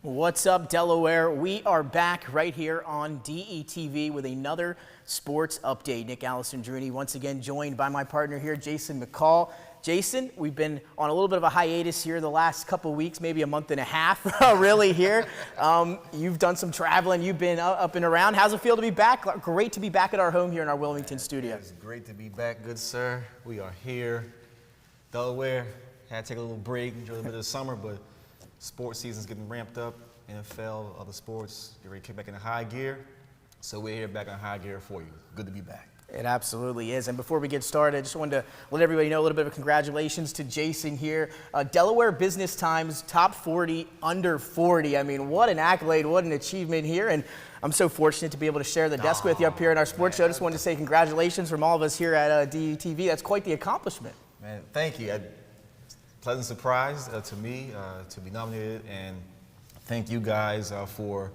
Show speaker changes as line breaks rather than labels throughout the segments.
What's up, Delaware? We are back right here on DETV with another sports update. Nick Alessandrini once again joined by my partner here, Jason McCall. Jason, we've been on a little bit of a hiatus here the last couple weeks, maybe a month and a half, really here. You've done some traveling. You've been up and around. How's it feel to be back? Great to be back at our home here in our Wilmington studio.
It's great to be back, good sir. We are here, Delaware. Had to take a little break, enjoy a little bit of the summer, but sports season's getting ramped up. NFL, other sports, get ready to kick back into high gear. So we're here back on high gear for you. Good to be back.
It absolutely is. And before we get started, I just wanted to let everybody know a little bit of congratulations to Jason here. Delaware Business Times top 40 under 40. I mean, what an accolade, what an achievement here. And I'm so fortunate to be able to share the desk with you up here in our sports show. I just wanted to say congratulations from all of us here at DETV. That's quite the accomplishment.
Man, thank you. Pleasant surprise to me to be nominated, and thank you guys for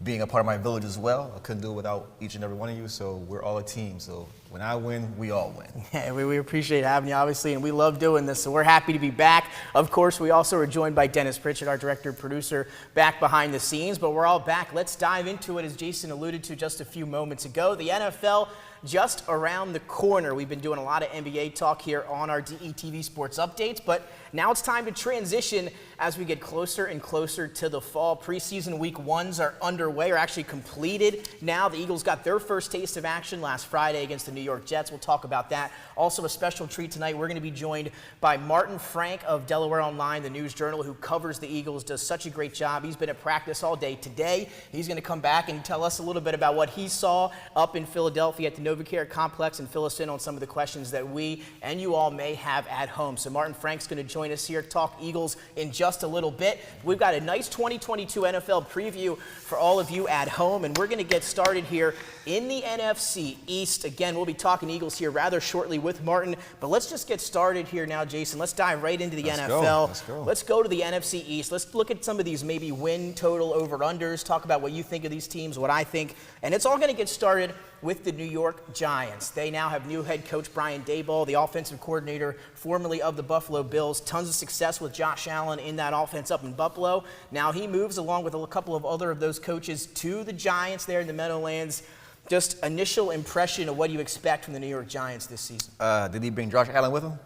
being a part of my village as well. I couldn't do it without each and every one of you, so we're all a team. So when I win, we all win.
Yeah, we appreciate having you, obviously, and we love doing this, so we're happy to be back. Of course, we also are joined by Dennis Pritchett, our director and producer, back behind the scenes, but we're all back. Let's dive into it, as Jason alluded to just a few moments ago. The NFL just around the corner. We've been doing a lot of NBA talk here on our DETV Sports Updates, but now it's time to transition as we get closer and closer to the fall. Preseason week ones are underway, or actually completed now. The Eagles got their first taste of action last Friday against the New York Jets. We'll talk about that. Also, a special treat tonight. We're going to be joined by Martin Frank of Delaware Online, the News Journal, who covers the Eagles, does such a great job. He's been at practice all day today. He's going to come back and tell us a little bit about what he saw up in Philadelphia at the NovaCare Complex and fill us in on some of the questions that we and you all may have at home. So Martin Frank's going to join us here, talk Eagles in just a little bit. We've got a nice 2022 NFL preview for all of you at home, and we're going to get started here in the NFC East. Again, we'll be talking Eagles here rather shortly with Martin, but let's just get started here now, Jason. Let's dive right into the NFL.
Let's go.
Let's go to the NFC East. Let's look at some of these maybe win total over-unders, talk about what you think of these teams, what I think, and it's all going to get started with the New York Giants. They now have new head coach Brian Daboll, the offensive coordinator formerly of the Buffalo Bills. Tons of success with Josh Allen in that offense up in Buffalo. Now he moves along with a couple of other of those coaches to the Giants there in the Meadowlands. Just initial impression of what you expect from the New York Giants this season.
Did he bring Josh Allen with him?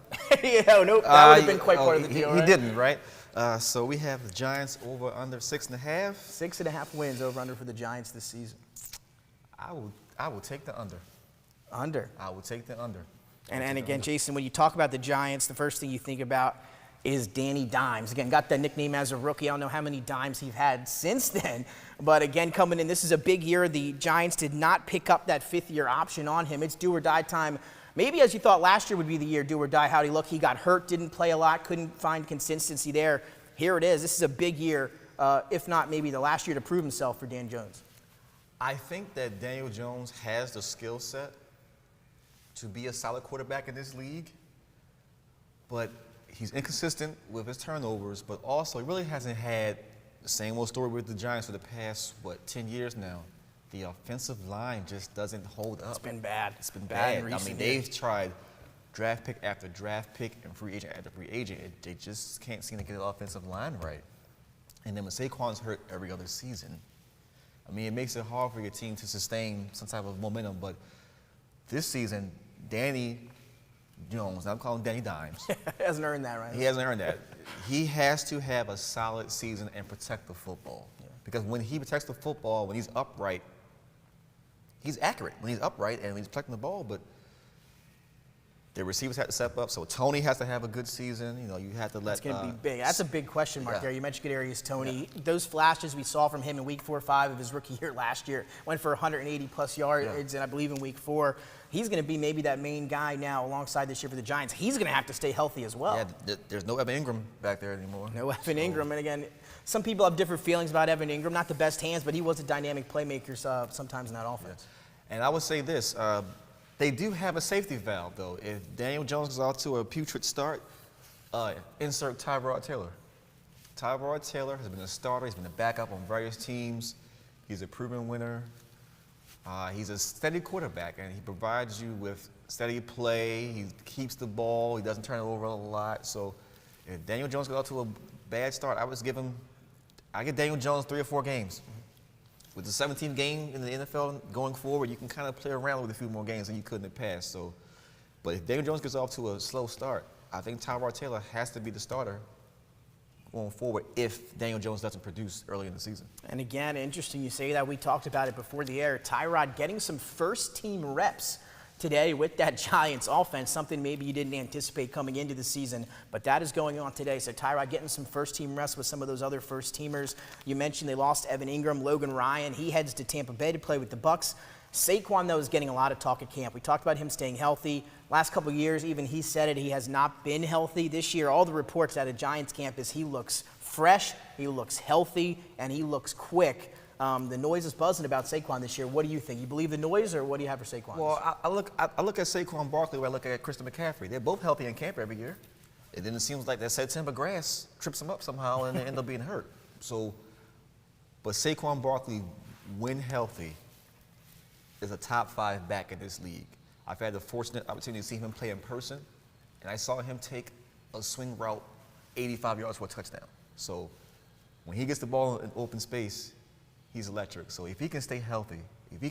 Yeah, nope, that would have been quite part of the deal,
He
right?
didn't, right? So we have the Giants over under 6.5.
6.5 wins over under for the Giants this season.
I will take the under.
Under.
I will take the under.
And again, Jason, when you talk about the Giants, the first thing you think about is Danny Dimes. Again, got that nickname as a rookie. I don't know how many dimes he's had since then. But again, coming in, this is a big year. The Giants did not pick up that fifth-year option on him. It's do or die time. Maybe as you thought last year would be the year, do or die. How'd he look? He got hurt, didn't play a lot, couldn't find consistency there. Here it is. This is a big year, if not maybe the last year to prove himself for Dan Jones.
I think that Daniel Jones has the skill set to be a solid quarterback in this league, but he's inconsistent with his turnovers, but also he really hasn't had the same old story with the Giants for the past, 10 years now. The offensive line just doesn't hold up.
It's been bad.
It's been bad.
in recent
they've
years.
tried draft pick after draft pick and free agent after free agent. They just can't seem to get the offensive line right. And then when Saquon's hurt every other season, it makes it hard for your team to sustain some type of momentum. But this season, Danny Jones, I'm calling Danny Dimes.
Hasn't earned that, right?
He hasn't earned that. He has to have a solid season and protect the football. Yeah. Because when he protects the football, when he's upright, he's accurate. When he's upright and when he's protecting the ball, but the receivers have to step up. So Tony has to have a good season. You have to let.
It's going to be big. That's a big question mark there. You mentioned Kadarius Toney.
Yeah.
Those flashes we saw from him in Week 4 or 5 of his rookie year last year, went for 180-plus yards, and I believe in Week 4. He's going to be maybe that main guy now alongside this year for the Giants. He's going to have to stay healthy as well.
Yeah, there's no Evan Ingram back there anymore.
No Evan Ingram. And again, some people have different feelings about Evan Ingram. Not the best hands, but he was a dynamic playmaker sometimes in that offense.
Yeah. And I would say this. They do have a safety valve, though. If Daniel Jones goes off to a putrid start, insert Tyrod Taylor. Tyrod Taylor has been a starter. He's been a backup on various teams. He's a proven winner. He's a steady quarterback, and he provides you with steady play. He keeps the ball. He doesn't turn it over a lot. So if Daniel Jones goes off to a bad start, I would give him I get Daniel Jones 3 or 4 games. With the 17th game in the NFL going forward, you can kind of play around with a few more games than you could in the past. So, but if Daniel Jones gets off to a slow start, I think Tyrod Taylor has to be the starter going forward if Daniel Jones doesn't produce early in the season.
And again, interesting you say that. We talked about it before the air. Tyrod getting some first-team reps today with that Giants offense, something maybe you didn't anticipate coming into the season, but that is going on today. So Tyrod getting some first-team reps with some of those other first-teamers. You mentioned they lost Evan Ingram, Logan Ryan. He heads to Tampa Bay to play with the Bucs. Saquon, though, is getting a lot of talk at camp. We talked about him staying healthy. Last couple of years, even he said it, he has not been healthy. This year, all the reports out of Giants camp is he looks fresh, he looks healthy, and he looks quick. The noise is buzzing about Saquon this year. What do you think? You believe the noise, or what do you have for Saquon?
Well, I look at Saquon Barkley where I look at Christian McCaffrey. They're both healthy in camp every year. And then it seems like that September grass trips them up somehow and they end up being hurt. So, but Saquon Barkley, when healthy, is a top 5 back in this league. I've had the fortunate opportunity to see him play in person, and I saw him take a swing route 85 yards for a touchdown. So when he gets the ball in open space, he's electric. So if he can stay healthy, if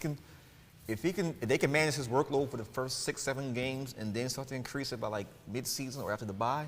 they can manage his workload for the first 6-7 games and then start to increase it by like mid-season or after the bye,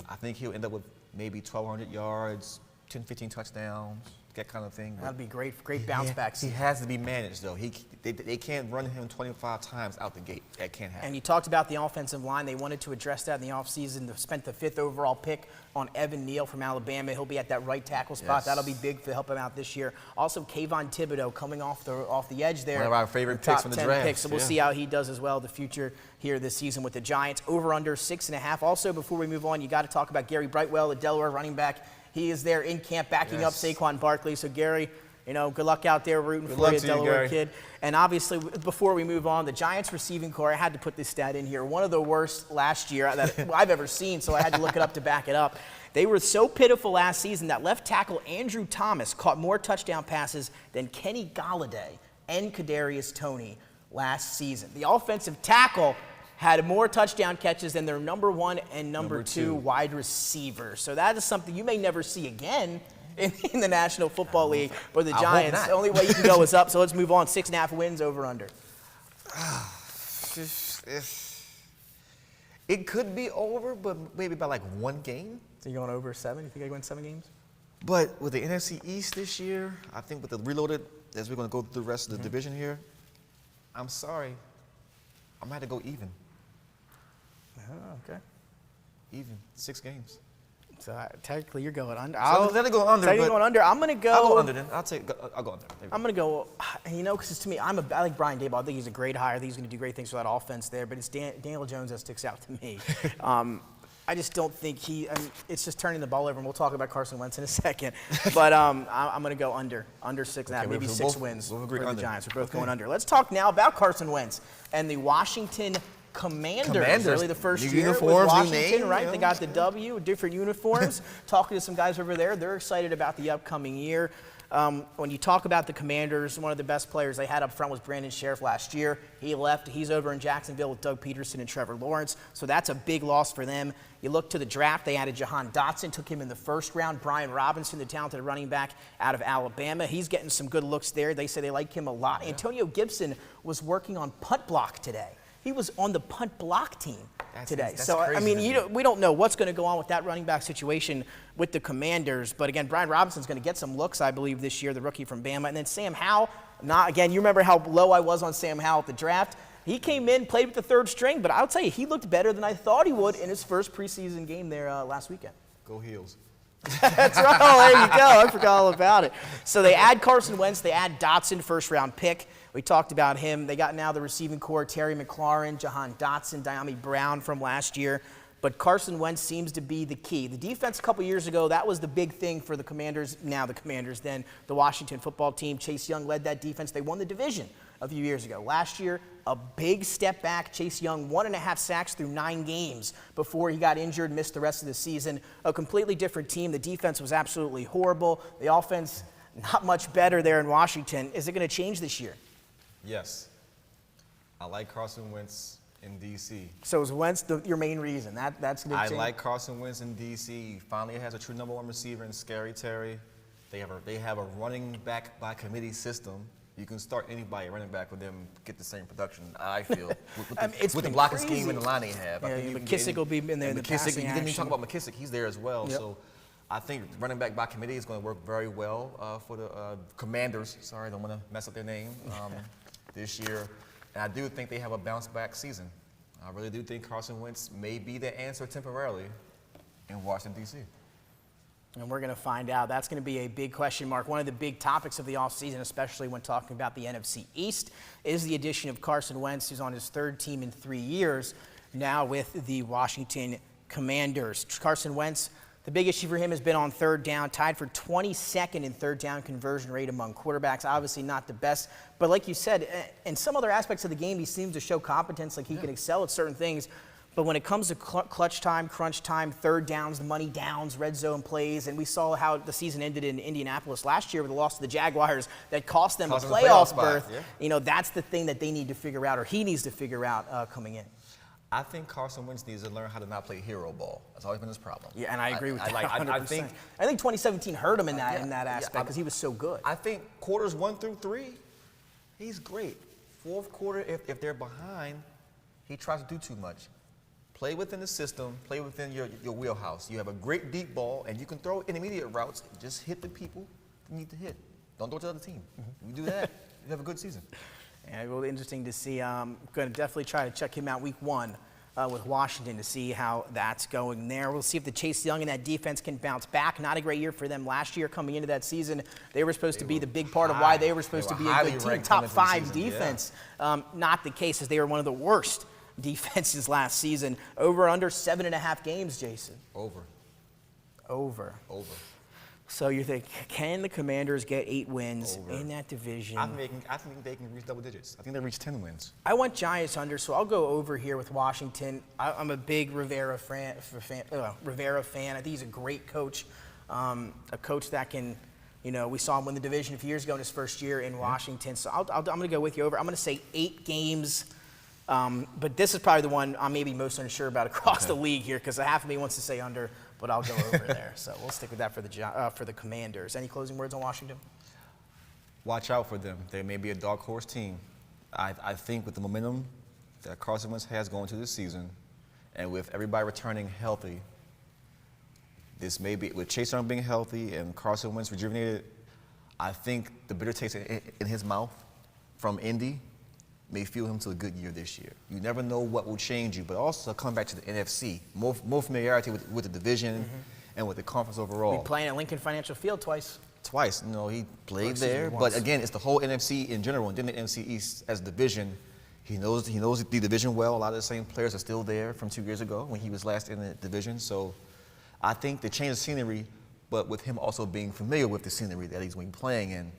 I think he'll end up with maybe 1,200 yards, 10, 15 touchdowns, that kind of thing.
That'd be great bounce back
He
season.
has to be managed, though. They can't run him 25 times out the gate. That can't happen.
And you talked about the offensive line. They wanted to address that in the offseason. They spent the 5th overall pick on Evan Neal from Alabama. He'll be at that right tackle spot.
Yes.
That'll be big to help him out this year. Also, Kayvon Thibodeau coming off the edge there.
One of our favorite picks from the
top 10
draft.
picks. So we'll see how he does as well the future here this season with the Giants. Over under 6.5. Also, before we move on, you got to talk about Gary Brightwell, the Delaware running back. He is there in camp backing up Saquon Barkley. So Gary, good luck out there rooting for you, Delaware kid. And obviously, before we move on, the Giants receiving core, I had to put this stat in here, one of the worst last year that I've ever seen, so I had to look it up to back it up. They were so pitiful last season that left tackle Andrew Thomas caught more touchdown passes than Kenny Golladay and Kadarius Toney last season. The offensive tackle had more touchdown catches than their number 1 and number 2 wide receivers. So that is something you may never see again in the National Football League for the Giants. The only way you can go is up. So let's move on. 6.5 wins over under.
It could be over, but maybe by like 1 game.
So you're going over 7? You think they win 7 games?
But with the NFC East this year, I think with the reloaded, as we're going to go through the rest of the division here, I'm sorry, I'm going to have to go even.
Oh, okay.
Even 6 games.
So technically, you're going under.
So let it go under.
Technically going under. I'm going to go.
I'll go under then. I'll go under.
I'm going to go, because to me, I like Brian Daboll. I think he's a great hire. I think he's going to do great things for that offense there. But it's Daniel Jones that sticks out to me. I just don't think it's just turning the ball over, and we'll talk about Carson Wentz in a second. But I'm going to go under 6.5, maybe 6 wins for the Giants. We're both going under. Let's talk now about Carson Wentz and the Washington Commanders. Really the first year with Washington, right? They got the W, different uniforms. Talking to some guys over there, they're excited about the upcoming year. When you talk about the Commanders, one of the best players they had up front was Brandon Sheriff last year. He left. He's over in Jacksonville with Doug Peterson and Trevor Lawrence. So that's a big loss for them. You look to the draft, they added Jahan Dotson, took him in the 1st round. Brian Robinson, the talented running back out of Alabama. He's getting some good looks there. They say they like him a lot. Yeah. Antonio Gibson was working on punt block today. He was on the punt block team today.
That's
so,
crazy,
we don't know what's going to go on with that running back situation with the Commanders. But, again, Brian Robinson's going to get some looks, I believe, this year, the rookie from Bama. And then Sam Howell, you remember how low I was on Sam Howell at the draft. He came in, played with the 3rd string, but I'll tell you, he looked better than I thought he would in his first preseason game there last weekend.
Go Heels.
That's right. Oh, there you go. I forgot all about it. So they add Carson Wentz. They add Dotson, 1st-round pick. We talked about him. They got now the receiving core, Terry McLaurin, Jahan Dotson, Diami Brown from last year. But Carson Wentz seems to be the key. The defense a couple years ago, that was the big thing for the Commanders. Now the Commanders, then the Washington football team. Chase Young led that defense. They won the division a few years ago. Last year, a big step back. Chase Young, 1.5 sacks through 9 games before he got injured, missed the rest of the season. A completely different team. The defense was absolutely horrible. The offense, not much better there in Washington. Is it going to change this year?
Yes. I like Carson Wentz in D.C.
So is Wentz your main reason? That's going to change?
I like Carson Wentz in D.C. He finally has a true number 1 receiver in Scary Terry. They have a running back by committee system. You can start anybody running back with them, get the same production. I feel with the blocking scheme and the line they have.
Yeah,
I think
McKissick will be in there in the passing
you didn't even
action.
talk about McKissick. He's there as well.
Yep.
So I think running back by committee is going to work very well for the Commanders. Sorry, I don't want to mess up their name this year. And I do think they have a bounce back season. I really do think Carson Wentz may be the answer temporarily in Washington, D.C.
And we're going to find out. That's going to be a big question mark. One of the big topics of the offseason, especially when talking about the NFC East, is the addition of Carson Wentz, who's on his third team in 3 years, now with the Washington Commanders. Carson Wentz, the big issue for him has been on third down, tied for 22nd in third down conversion rate among quarterbacks. Obviously not the best, but like you said, in some other aspects of the game, he seems to show competence, like he can excel at certain things. But when it comes to clutch time, crunch time, third downs, the money downs, red zone plays, and we saw how the season ended in Indianapolis last year with the loss to the Jaguars that cost them a playoff berth.
Yeah.
You know, that's the thing that they need to figure out, or he needs to figure out coming in.
I think Carson Wentz needs to learn how to not play hero ball. That's always been his problem.
Yeah, and I agree with that 100%.
I think
2017 hurt him in that aspect because he was so good.
I think quarters 1 through 3, he's great. Fourth quarter, if they're behind, he tries to do too much. Play within the system, play within your wheelhouse. You have a great deep ball, and you can throw intermediate routes. Just hit the people you need to hit. Don't throw it to the other team. You do that, you have a good season.
And really interesting to see. I'm going to definitely try to check him out week 1 with Washington to see how that's going there. We'll see if the Chase Young and that defense can bounce back. Not a great year for them last year coming into that season. They were supposed to be the big part of why they were supposed to be a good team. Top 5 defense. Yeah. Not the case, as they were one of the worst defenses last season. Over under 7.5 games, Jason. Over. So you think, can the Commanders get 8 wins in that division?
I think they can reach double digits. I think they reach 10 wins.
I want Giants under, so I'll go over here with Washington. I'm a big Rivera fan. I think he's a great coach, a coach that can, you know, we saw him win the division a few years ago in his first year in Washington. So I'm going to go with you over. I'm going to say 8 games. But this is probably the one I'm maybe most unsure about across the league here, because half of me wants to say under, but I'll go over there. So we'll stick with that for the Commanders. Any closing words on Washington?
Watch out for them. They may be a dark horse team. I think with the momentum that Carson Wentz has going into this season, and with everybody returning healthy, this may be, with Chase Young being healthy and Carson Wentz rejuvenated, I think the bitter taste in his mouth from Indy may fuel him to a good year this year. You never know what will change you, but also coming back to the NFC, more familiarity with the division and with the conference overall.
He's playing at Lincoln Financial Field twice.
You know, he played there, but again, it's the whole NFC in general, and then the NFC East as a division. He knows the division well. A lot of the same players are still there from 2 years ago when he was last in the division. So I think the change of scenery, but with him also being familiar with the scenery that he's going to be playing in,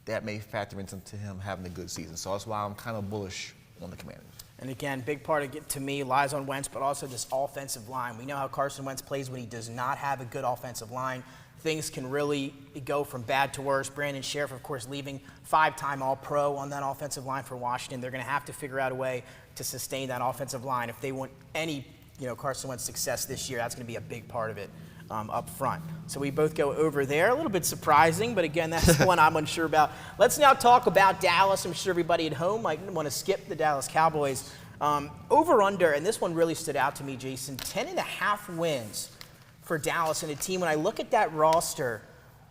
that may factor into him having a good season. So that's why I'm kind of bullish on the Commanders.
And again, big part of it to me lies on Wentz, but also this offensive line. We know how Carson Wentz plays when he does not have a good offensive line. Things can really go from bad to worse. Brandon Sheriff, of course, leaving 5-time All-Pro on that offensive line for Washington. They're going to have to figure out a way to sustain that offensive line. If they want any, Carson Wentz success this year, that's going to be a big part of it. Up front. So we both go over there. A little bit surprising, but again, that's the one I'm unsure about. Let's now talk about Dallas. I'm sure everybody at home might want to skip the Dallas Cowboys. Over under, and this one really stood out to me, Jason, 10.5 wins for Dallas, and a team, when I look at that roster,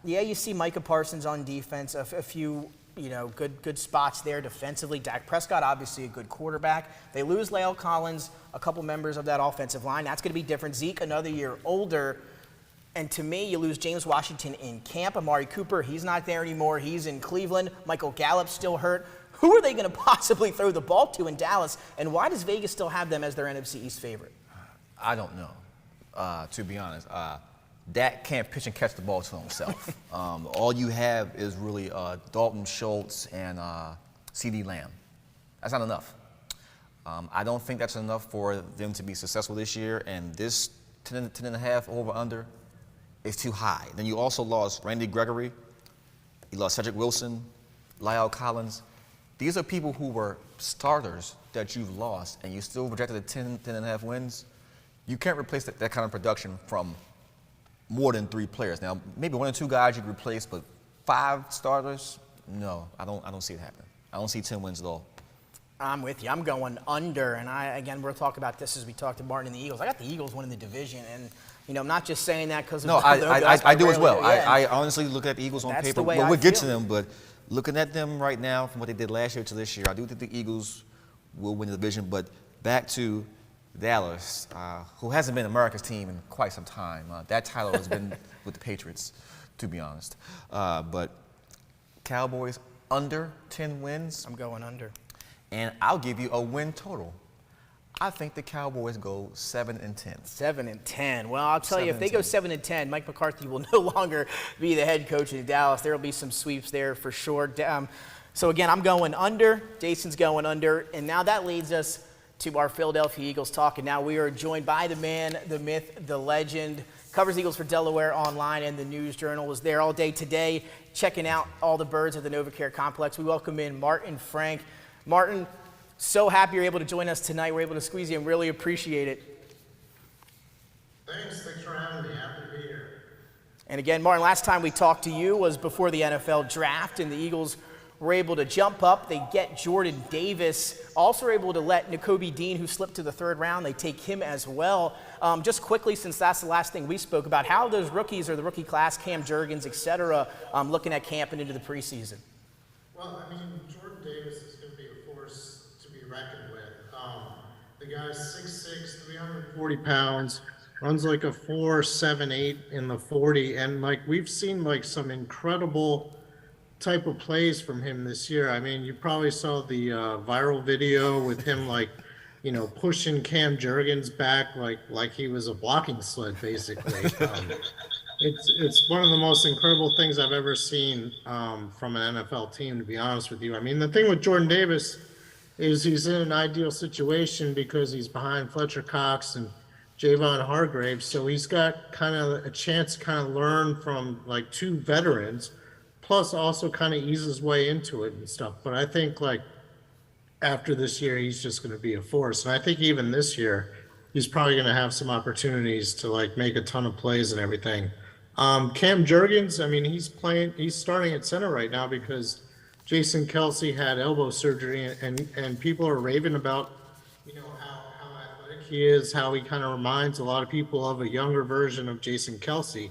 yeah, you see Micah Parsons on defense, a few good spots there defensively. Dak Prescott, obviously a good quarterback. They lose La'el Collins, a couple members of that offensive line. That's going to be different. Zeke, another year older. And to me, you lose James Washington in camp. Amari Cooper, he's not there anymore. He's in Cleveland. Michael Gallup's still hurt. Who are they going to possibly throw the ball to in Dallas? And why does Vegas still have them as their NFC East favorite?
I don't know, to be honest. Dak can't pitch and catch the ball to himself. All you have is really Dalton Schultz and CeeDee Lamb. That's not enough. I don't think that's enough for them to be successful this year. And this 10.5 over-under is too high. Then you also lost Randy Gregory. You lost Cedric Wilson, La'el Collins. These are people who were starters that you've lost, and you still projected at 10.5 wins. You can't replace that kind of production from more than 3 players. Now, maybe 1 or 2 guys you can replace, but 5 starters, no, I don't see it happening. I don't see 10 wins at all.
I'm with you. I'm going under, and again, we'll talk about this as we talk to Martin and the Eagles. I got the Eagles winning the division, and I'm not just saying that because of
No, I do as well.
Yeah.
I honestly look at the Eagles on
That's
paper.
the way
Well,
I
we'll get
feel.
to them, but looking at them right now from what they did last year to this year, I do think the Eagles will win the division. But back to Dallas, who hasn't been America's team in quite some time. That title has been with the Patriots, to be honest. But Cowboys under 10 wins.
I'm going under.
And I'll give you a win total. I think the Cowboys go 7-10.
7-10. Well, I'll tell you, if they go
7-10.
7-10, Mike McCarthy will no longer be the head coach in Dallas. There will be some sweeps there for sure. So again, I'm going under. Jason's going under. And now that leads us to our Philadelphia Eagles talk. And now we are joined by the man, the myth, the legend. Covers Eagles for Delaware Online and the News Journal. Was there all day today, checking out all the birds at the NovaCare Complex. We welcome in Martin Frank. Martin, so happy you're able to join us tonight. We're able to squeeze you and really appreciate it.
Thanks for having me. Happy to be here.
And again, Martin, last time we talked to you was before the NFL draft, and the Eagles were able to jump up. They get Jordan Davis. Also were able to let Nakobe Dean, who slipped to the 3rd round, they take him as well. Just quickly, since that's the last thing we spoke about, how those rookies or the rookie class, Cam Jurgens, et cetera, looking at camp and into the preseason?
Well, I mean, Jordan Davis is going to be a force to be reckoned with. The guy's 6'6", 340 pounds, runs like a 4.78 in the 40, and like we've seen like some incredible type of plays from him this year. I mean, you probably saw the viral video with him like, pushing Cam Jurgens back like he was a blocking sled, basically. It's one of the most incredible things I've ever seen from an NFL team, to be honest with you. I mean, the thing with Jordan Davis is he's in an ideal situation because he's behind Fletcher Cox and Javon Hargrave, so he's got kind of a chance to kind of learn from like 2 veterans, plus also kind of ease his way into it and stuff. But I think like after this year, he's just going to be a force. And I think even this year, he's probably going to have some opportunities to like make a ton of plays and everything. Cam Jurgens, I mean, he's starting at center right now because Jason Kelce had elbow surgery, and people are raving about, how athletic he is, how he kind of reminds a lot of people of a younger version of Jason Kelce.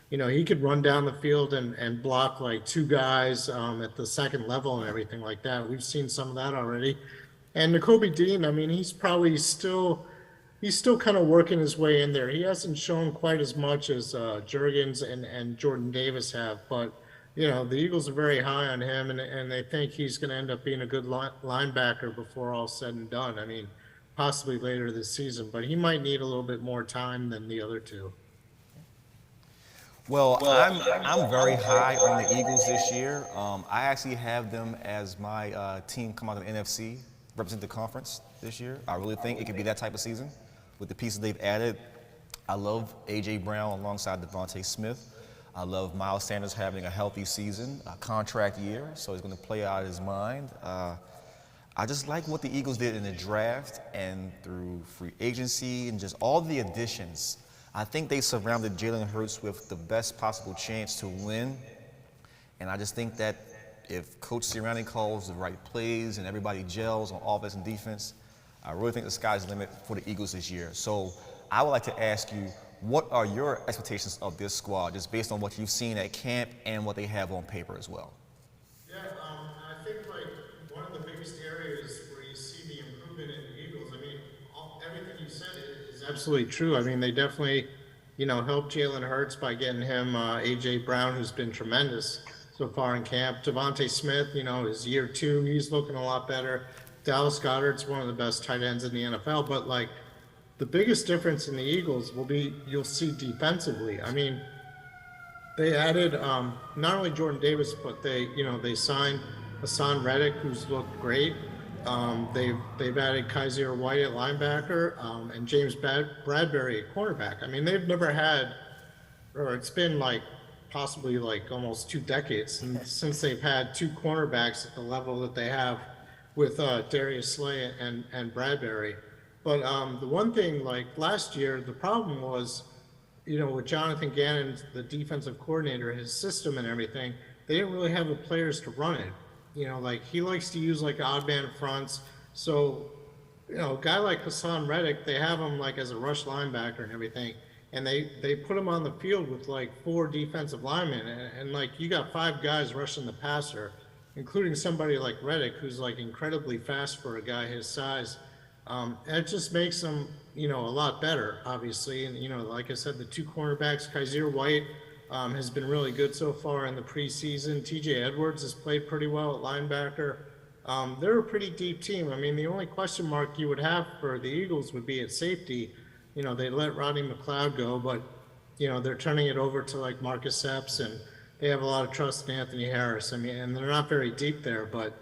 He could run down the field and block like 2 guys at the 2nd level and everything like that. We've seen some of that already. And Nakobe Dean, I mean, he's probably still kind of working his way in there. He hasn't shown quite as much as Jurgens and Jordan Davis have, but the Eagles are very high on him, and they think he's going to end up being a good linebacker before all said and done. I mean, possibly later this season, but he might need a little bit more time than the other 2.
Well, I'm very high on the Eagles this year. I actually have them as my team come out of the NFC, represent the conference this year. I really think it could be that type of season with the pieces they've added. I love A.J. Brown alongside Devontae Smith. I love Miles Sanders having a healthy season, a contract year, so he's going to play out of his mind. I just like what the Eagles did in the draft and through free agency and just all the additions. I think they surrounded Jalen Hurts with the best possible chance to win. And I just think that if Coach Sirianni calls the right plays and everybody gels on offense and defense, I really think the sky's the limit for the Eagles this year. So I would like to ask you, what are your expectations of this squad, just based on what you've seen at camp and what they have on paper as well?
Yeah, I think like one of the biggest areas where you see the improvement in the Eagles, I mean, everything you said is absolutely true. I mean, they definitely, helped Jalen Hurts by getting him A.J. Brown, who's been tremendous so far in camp. Devontae Smith, is year 2. He's looking a lot better. Dallas Goedert's one of the best tight ends in the NFL. But, like, the biggest difference in the Eagles will be you'll see defensively. I mean, they added not only Jordan Davis, but they signed Hassan Reddick, who's looked great. They've added Kaiser White at linebacker and James Bradbury at cornerback. I mean, they've never had, or it's been like possibly like almost 2 decades since they've had 2 cornerbacks at the level that they have with Darius Slay and Bradbury. But the one thing, like last year, the problem was, with Jonathan Gannon, the defensive coordinator, his system and everything, they didn't really have the players to run it. You know, like he likes to use like odd man fronts. So, you know, a guy like Hassan Reddick, they have him like as a rush linebacker and everything. And they put him on the field with like 4 defensive linemen. And like you got 5 guys rushing the passer, including somebody like Reddick, who's like incredibly fast for a guy his size. And it just makes them, you know, a lot better, obviously. And, you know, like I said, the 2 cornerbacks, Kaiser White has been really good so far in the preseason. TJ Edwards has played pretty well at linebacker. They're a pretty deep team. I mean, the only question mark you would have for the Eagles would be at safety. You know, they let Rodney McLeod go, but, you know, they're turning it over to like Marcus Epps, and they have a lot of trust in Anthony Harris. I mean, and they're not very deep there, but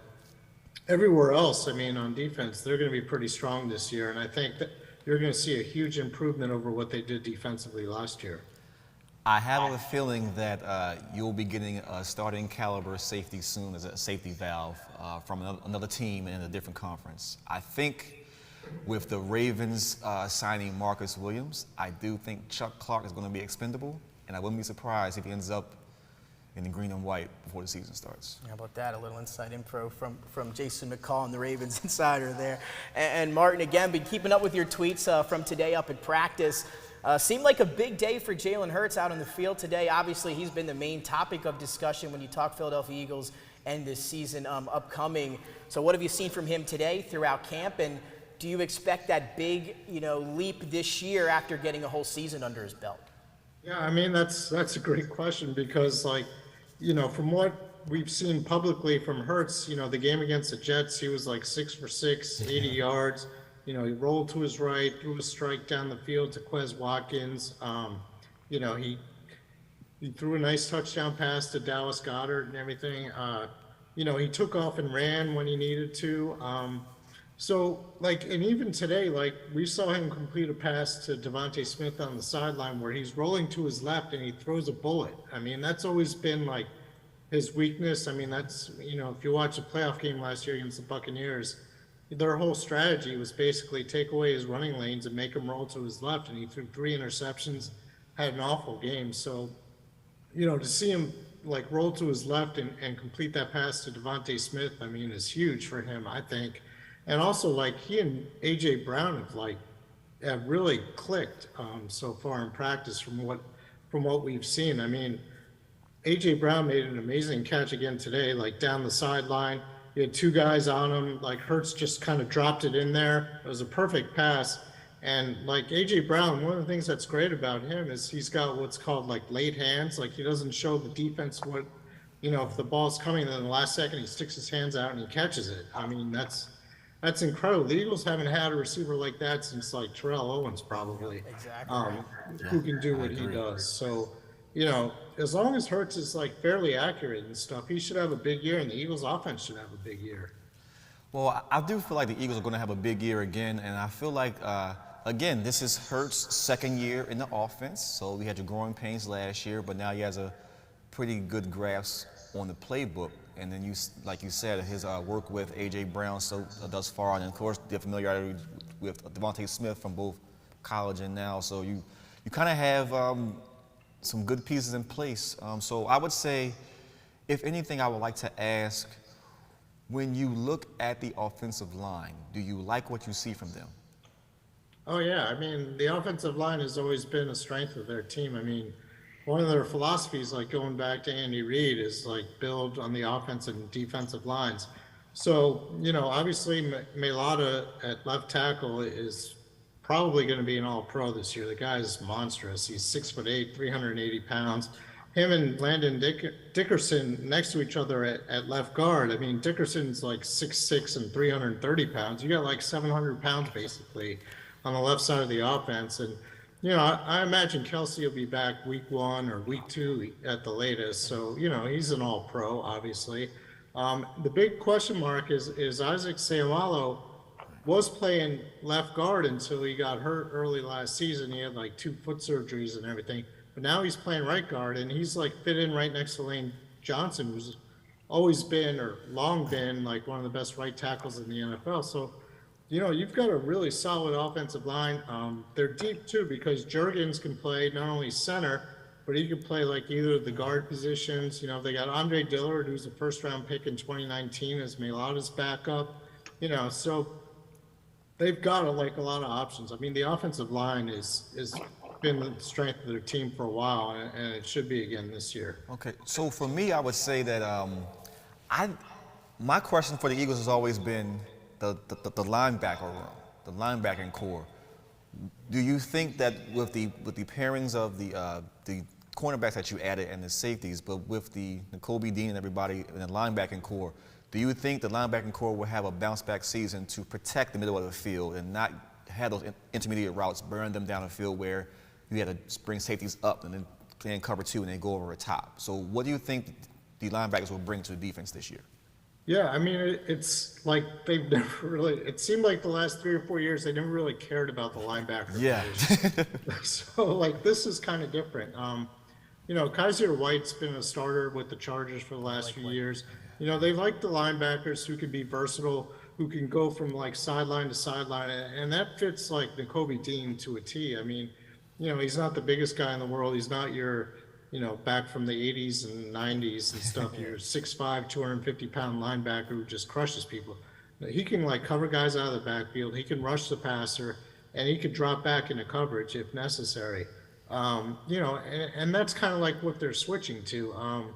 everywhere else, I mean, on defense, they're going to be pretty strong this year. And I think that you're going to see a huge improvement over what they did defensively last year.
I have a feeling that you'll be getting a starting caliber safety soon as a safety valve from another team in a different conference. I think with the Ravens signing Marcus Williams, I do think Chuck Clark is going to be expendable, and I wouldn't be surprised if he ends up in the green and white before the season starts.
How about that? A little inside info from Jason McCall and the Ravens Insider there. And Martin, again, been keeping up with your tweets from today up at practice. Seemed like a big day for Jalen Hurts out on the field today. Obviously, he's been the main topic of discussion when you talk Philadelphia Eagles and this season upcoming. So what have you seen from him today throughout camp, and do you expect that big, you know, leap this year after getting a whole season under his belt?
Yeah, I mean, that's a great question because, like, you know, from what we've seen publicly from Hurts, you know, the game against the Jets, he was like 6 for 6, 80 yards. You know, he rolled to his right, threw a strike down the field to Quez Watkins. You know, he threw a nice touchdown pass to Dallas Goedert and everything. You know, he took off and ran when he needed to. So, like, and even today, like, we saw him complete a pass to Devontae Smith on the sideline where he's rolling to his left and he throws a bullet. I mean, that's always been, like, his weakness. I mean, that's, you know, if you watch a playoff game last year against the Buccaneers, their whole strategy was basically take away his running lanes and make him roll to his left, and he threw 3 interceptions, had an awful game. So, you know, to see him like roll to his left and complete that pass to Devontae Smith, I mean, is huge for him, I think. And also, like, he and AJ Brown have really clicked so far in practice from what we've seen. I mean, AJ Brown made an amazing catch again today, like down the sideline. He had 2 guys on him. Like, Hurts just kind of dropped it in there. It was a perfect pass. And like AJ Brown, one of the things that's great about him is he's got what's called like late hands. Like, he doesn't show the defense what, you know, if the ball's coming, then in the last second he sticks his hands out and he catches it. I mean, that's incredible. The Eagles haven't had a receiver like that since like Terrell Owens probably.
Exactly.
Who can do what he does. So, you know, as long as Hurts is like fairly accurate and stuff, he should have a big year, and the Eagles offense should have a big year.
Well, I do feel like the Eagles are going to have a big year again, and I feel like, again, this is Hurts' second year in the offense. So we had your growing pains last year, but now he has a pretty good grasp on the playbook. And then you, like you said, his work with A.J. Brown thus far, and of course the familiarity with Devontae Smith from both college and now. So you kind of have some good pieces in place. So I would say, if anything, I would like to ask, when you look at the offensive line, do you like what you see from them?
Oh, yeah. I mean, the offensive line has always been a strength of their team. I mean, one of their philosophies, like going back to Andy Reid, is like build on the offensive and defensive lines. So, you know, obviously Mailata at left tackle is probably going to be an all-pro this year. The guy is monstrous. He's 6'8", 380 pounds. Him and Landon Dickerson next to each other at left guard. I mean, Dickerson's like 6'6" and 330 pounds. You got like 700 pounds basically on the left side of the offense. And, you know, I imagine Kelsey will be back week 1 or week 2 at the latest. So, you know, he's an all-pro, obviously. The big question mark is Isaac Seumalo was playing left guard until he got hurt early last season. He had like 2 foot surgeries and everything. But now he's playing right guard, and he's like fit in right next to Lane Johnson, who's always been or long been like one of the best right tackles in the NFL. So, you know, you've got a really solid offensive line. They're deep too because Jurgens can play not only center, but he could play like either of the guard positions. You know, they got Andre Dillard, who's a first-round pick in 2019, as Mailata's backup. You know, so they've got like a lot of options. I mean, the offensive line is been the strength of their team for a while, and it should be again this year.
Okay, so for me, I would say that my question for the Eagles has always been the linebacker room, the linebacking core. Do you think that with the pairings of the cornerbacks that you added and the safeties, but with the Nakobe Dean and everybody in the linebacking core, do you think the linebacking core will have a bounce-back season to protect the middle of the field and not have those intermediate routes burn them down the field where you had to bring safeties up and then play in cover two and then go over the top? So what do you think the linebackers will bring to the defense this year?
Yeah, I mean, it's like they've never really, it seemed like the last 3 or 4 years, they never really cared about the linebacker position. So, like, this is kind of different. You know, Kaiser White's been a starter with the Chargers for the last few years. You know, they like the linebackers who can be versatile, who can go from, like, sideline to sideline, and that fits, like, Nakobe Dean to a T. I mean, you know, he's not the biggest guy in the world. He's not your, you know, back from the 80s and 90s and stuff. You're 6'5", 250-pound linebacker who just crushes people. He can, like, cover guys out of the backfield. He can rush the passer, and he could drop back into coverage if necessary. You know, and that's kind of like what they're switching to.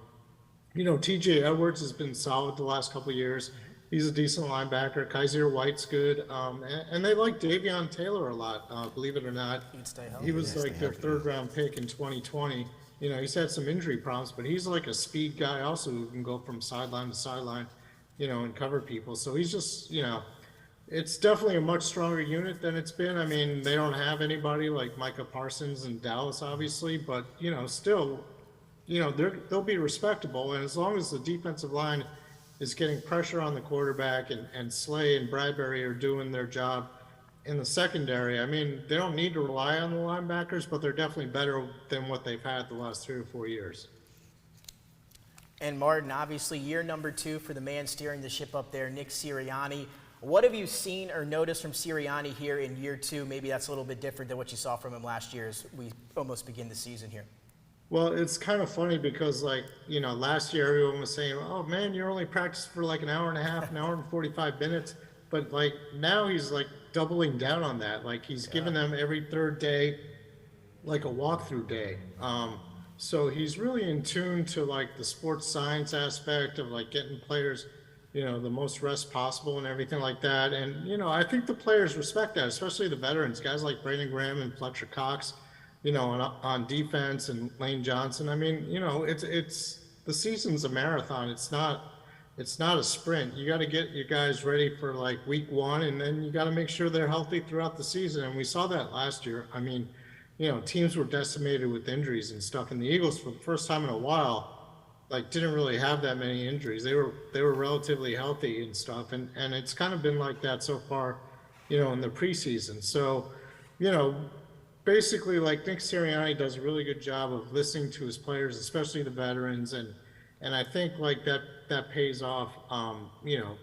You know, TJ Edwards has been solid the last couple of years. He's a decent linebacker. Kaiser White's good. And they like Davion Taylor a lot, believe it or not. He was like their third-round pick in 2020. You know, he's had some injury problems, but he's like a speed guy also who can go from sideline to sideline, you know, and cover people. So he's just, you know, it's definitely a much stronger unit than it's been. I mean, they don't have anybody like Micah Parsons in Dallas, obviously, but, you know, still, you know, they'll be respectable. And as long as the defensive line is getting pressure on the quarterback and Slay and Bradbury are doing their job in the secondary, I mean, they don't need to rely on the linebackers, but they're definitely better than what they've had the last 3 or 4 years.
And Martin, obviously year number 2 for the man steering the ship up there, Nick Sirianni. What have you seen or noticed from Sirianni here in year 2? Maybe that's a little bit different than what you saw from him last year as we almost begin the season here.
Well, it's kind of funny because, like, you know, last year everyone was saying, oh, man, you're only practicing for like an hour and a half, an hour and 45 minutes. But, like, now he's, like, doubling down on that. Like, he's giving them every third day, like, a walkthrough day. So he's really in tune to, like, the sports science aspect of, like, getting players, you know, the most rest possible and everything like that. And, you know, I think the players respect that, especially the veterans, guys like Brandon Graham and Fletcher Cox, you know, on defense, and Lane Johnson. I mean, you know, it's the season's a marathon. It's not a sprint. You got to get your guys ready for like week 1, and then you got to make sure they're healthy throughout the season. And we saw that last year. I mean, you know, teams were decimated with injuries and stuff, and the Eagles, for the first time in a while, like, didn't really have that many injuries. They were relatively healthy and stuff, and it's kind of been like that so far, you know, in the preseason. So, you know, basically, like, Nick Sirianni does a really good job of listening to his players, especially the veterans, and I think like that pays off, you know,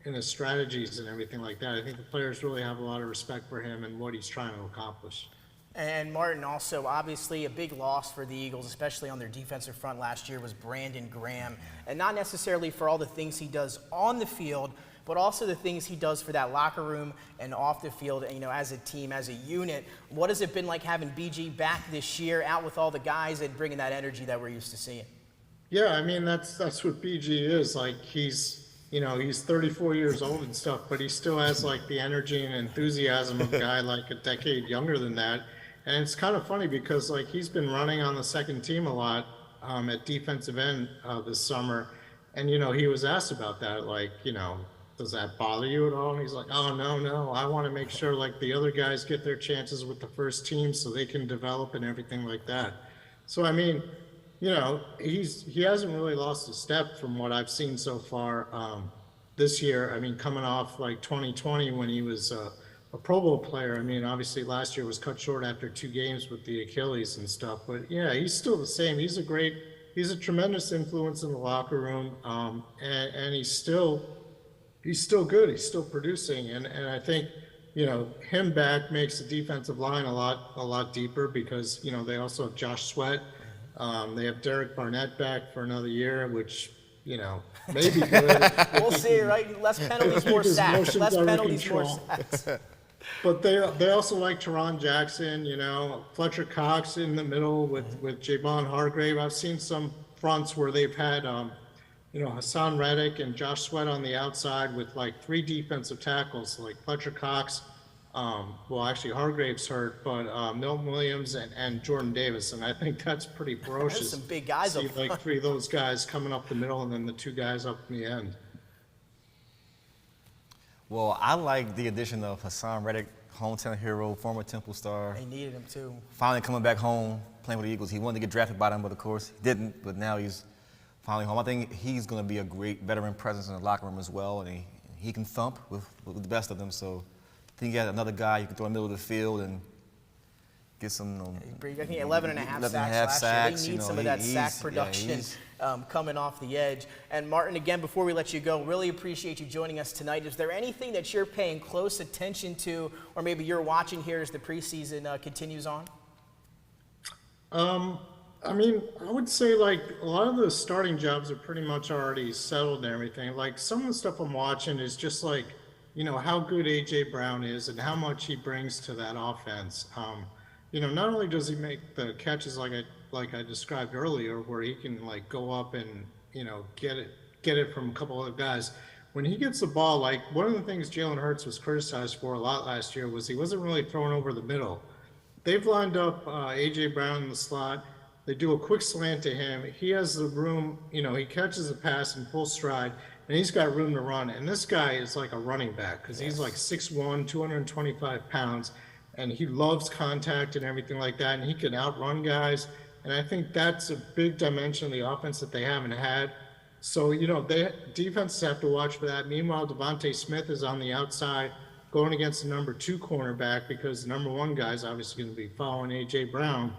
in his strategies and everything like that. I think the players really have a lot of respect for him and what he's trying to accomplish.
And Martin, also obviously a big loss for the Eagles, especially on their defensive front last year, was Brandon Graham. And not necessarily for all the things he does on the field, but also the things he does for that locker room and off the field, you know, as a team, as a unit. What has it been like having BG back this year, out with all the guys and bringing that energy that we're used to seeing?
Yeah, I mean, that's what BG is. Like, he's, you know, he's 34 years old and stuff, but he still has like the energy and enthusiasm of a guy like a decade younger than that. And it's kind of funny because, like, he's been running on the second team a lot at defensive end this summer. And, you know, he was asked about that, like, you know, does that bother you at all? And he's like, oh, no, I want to make sure, like, the other guys get their chances with the first team so they can develop and everything like that. So, I mean, you know, he hasn't really lost a step from what I've seen so far this year. I mean, coming off like 2020 when he was a Pro Bowl player. I mean, obviously last year was cut short after 2 games with the Achilles and stuff. But yeah, he's still the same. He's a tremendous influence in the locker room, and he's still good. He's still producing, and I think, you know, him back makes the defensive line a lot deeper because, you know, they also have Josh Sweat They have Derek Barnett back for another year, which, you know, may be good.
We'll see, right? Less penalties, more
His
sacks.
motions
Less
are under
penalties, more
control.
sacks.
But they also like Teron Jackson, you know, Fletcher Cox in the middle with Javon Hargrave. I've seen some fronts where they've had, you know, Hassan Reddick and Josh Sweat on the outside with like 3 defensive tackles, like Fletcher Cox. Well, actually Hargrave's hurt, but Milton Williams and Jordan Davis, and I think that's pretty ferocious.
There's some big guys
See
up front.
like 3 of those guys coming up the middle, and then the 2 guys up in the end.
Well, I like the addition of Hassan Reddick, hometown hero, former Temple star.
They needed him too.
Finally coming back home, playing with the Eagles. He wanted to get drafted by them, but of course he didn't. But now he's finally home. I think he's going to be a great veteran presence in the locker room as well, and he can thump with the best of them. So I think you got another guy you can throw in the middle of the field and get some.
I think 11 and a half
11 and a
sacks
half
last
sacks,
year. They
you
need
know,
some of that
he's-
sack
yeah,
production
he's-
coming off the edge. And Martin, again, before we let you go, really appreciate you joining us tonight. Is there anything that you're paying close attention to, or maybe you're watching here as the preseason continues on?
I mean, I would say like a lot of the starting jobs are pretty much already settled and everything. Like some of the stuff I'm watching is just like, you know, how good AJ Brown is and how much he brings to that offense. You know, not only does he make the catches like I described earlier, where he can like go up and, you know, get it from a couple other guys. When he gets the ball, like one of the things Jalen Hurts was criticized for a lot last year was he wasn't really throwing over the middle. They've lined up AJ Brown in the slot. They do a quick slant to him. He has the room, you know, he catches a pass in full stride, and he's got room to run. And this guy is like a running back because he's like 6'1", 225 pounds, and he loves contact and everything like that, and he can outrun guys. And I think that's a big dimension of the offense that they haven't had. So, you know, defenses have to watch for that. Meanwhile, Devontae Smith is on the outside going against the number 2 cornerback because the number 1 guy is obviously going to be following A.J. Brown.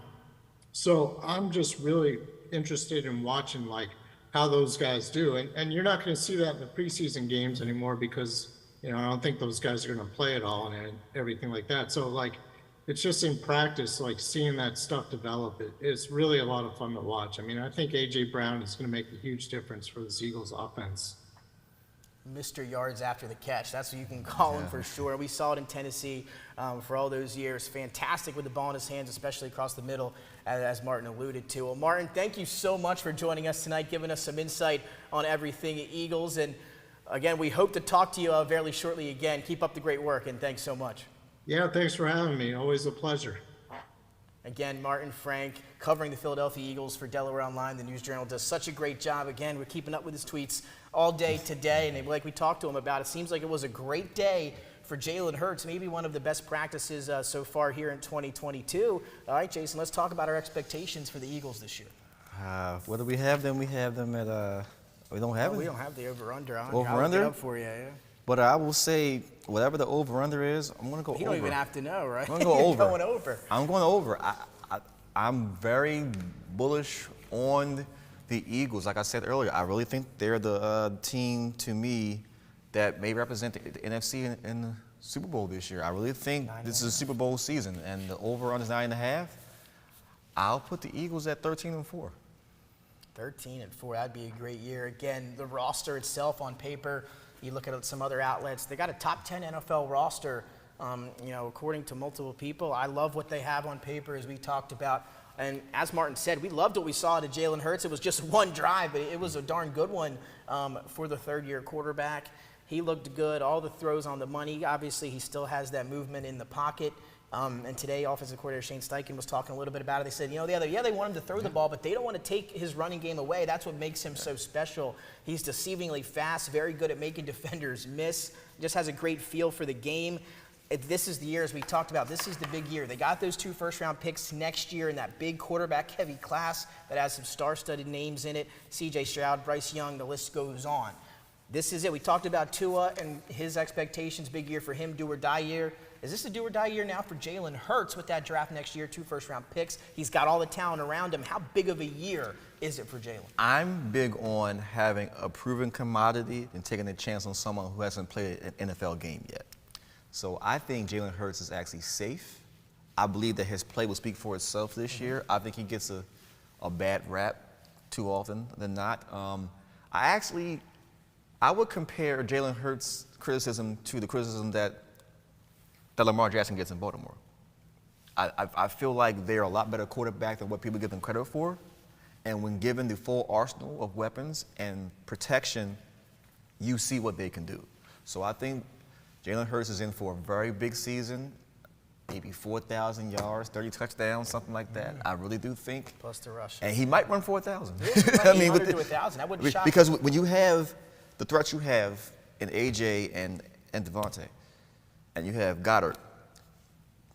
So I'm just really interested in watching like how those guys do. And you're not going to see that in the preseason games anymore because, you know, I don't think those guys are going to play at all and everything like that. So like, it's just in practice, like seeing that stuff develop. It's really a lot of fun to watch. I mean, I think A.J. Brown is going to make a huge difference for the Eagles offense.
Mr. Yards after the catch. That's what you can call him for sure. We saw it in Tennessee for all those years. Fantastic with the ball in his hands, especially across the middle, as Martin alluded to. Well, Martin, thank you so much for joining us tonight, giving us some insight on everything Eagles. And again, we hope to talk to you fairly shortly again. Keep up the great work, and thanks so much.
Yeah, thanks for having me. Always a pleasure.
Again, Martin Frank, covering the Philadelphia Eagles for Delaware Online. The News Journal does such a great job. Again, we're keeping up with his tweets all day today. And like we talked to him about, it seems like it was a great day for Jalen Hurts, maybe one of the best practices so far here in 2022. All right, Jason, let's talk about our expectations for the Eagles this year.
Whether we have them at, we don't have it.
We don't have the over-under on.
Over-under?
I'll look it up for you, yeah.
But I will say, whatever the over-under is, I'm going to go over.
You don't even have to know, right?
I'm going to go over.
You're going over.
I'm going over. I'm very bullish on the Eagles. Like I said earlier, I really think they're the team, to me, that may represent the NFC in the Super Bowl this year. I really think this is a Super Bowl season, and the over-under is 9.5. I'll put the Eagles at 13-4.
13-4, that'd be a great year. Again, the roster itself on paper, you look at some other outlets, they got a top 10 NFL roster, you know, according to multiple people. I love what they have on paper, as we talked about. And as Martin said, we loved what we saw to Jalen Hurts. It was just one drive, but it was a darn good one for the third-year quarterback. He looked good, all the throws on the money. Obviously, he still has that movement in the pocket. And today, offensive coordinator Shane Steichen was talking a little bit about it. They said, you know, they want him to throw the ball, but they don't want to take his running game away. That's what makes him so special. He's deceivingly fast, very good at making defenders miss, just has a great feel for the game. This is the year, as we talked about, this is the big year. They got those 2 first-round picks next year in that big quarterback-heavy class that has some star-studded names in it. C.J. Stroud, Bryce Young, the list goes on. This is it. We talked about Tua and his expectations, big year for him, do-or-die year. Is this a do-or-die year now for Jalen Hurts with that draft next year, 2 first-round picks? He's got all the talent around him. How big of a year is it for Jalen?
I'm big on having a proven commodity and taking a chance on someone who hasn't played an NFL game yet. So I think Jalen Hurts is actually safe. I believe that his play will speak for itself this year. I think he gets a a bad rap too often than not. I would compare Jalen Hurts' criticism to the criticism that Lamar Jackson gets in Baltimore. I feel like they're a lot better quarterback than what people give them credit for. And when given the full arsenal of weapons and protection, you see what they can do. So I think Jalen Hurts is in for a very big season, maybe 4,000 yards, 30 touchdowns, something like that. I really do think.
Plus the rush.
And he might run 4,000.
I mean, 800 to 1,000. That wouldn't shock me.
Because when you have the threats you have in AJ and Devontae, and you have Goddard,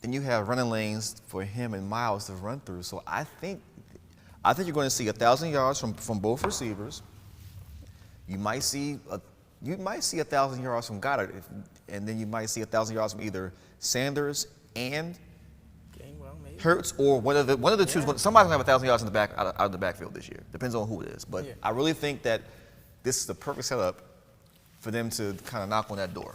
then you have running lanes for him and Miles to run through. So I think you're going to see 1,000 yards from both receivers. You might see 1,000 yards from Goddard, and then you might see 1,000 yards from either Sanders and Hurts, or one of the two. Somebody's gonna have 1,000 yards in the back out of the backfield this year. Depends on who it is. But I really think that this is the perfect setup for them to kind of knock on that door.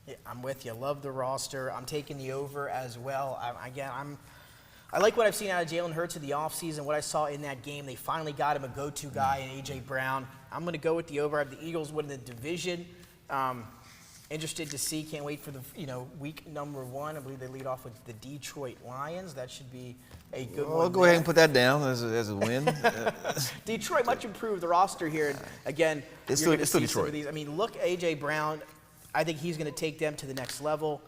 Yeah, I'm with you. Love the roster. I'm taking the over as well. I like what I've seen out of Jalen Hurts in the offseason, what I saw in that game. They finally got him a go-to guy in A.J. Brown. I'm going to go with the over. I have the Eagles winning the division. Interested to see. Can't wait for the week number 1. I believe they lead off with the Detroit Lions. That should be a good one.
I'll go ahead and put that down as a win.
Detroit much improved the roster here. And again,
it's still Detroit.
I mean, look, A.J. Brown. I think he's going to take them to the next level.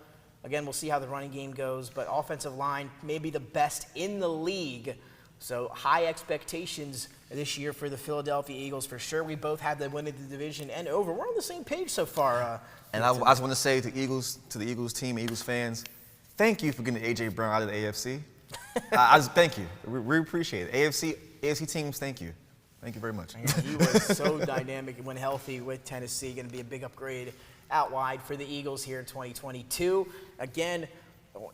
Again, we'll see how the running game goes, but offensive line may be the best in the league. So high expectations this year for the Philadelphia Eagles for sure. We both had them winning the division and over. We're on the same page so far.
And I just want to say to the Eagles team, Eagles fans, thank you for getting A.J. Brown out of the AFC. I just thank you. We appreciate it. AFC teams, thank you. Thank you very much.
He was so dynamic when healthy with Tennessee. Going to be a big upgrade out wide for the Eagles here in 2022. Again,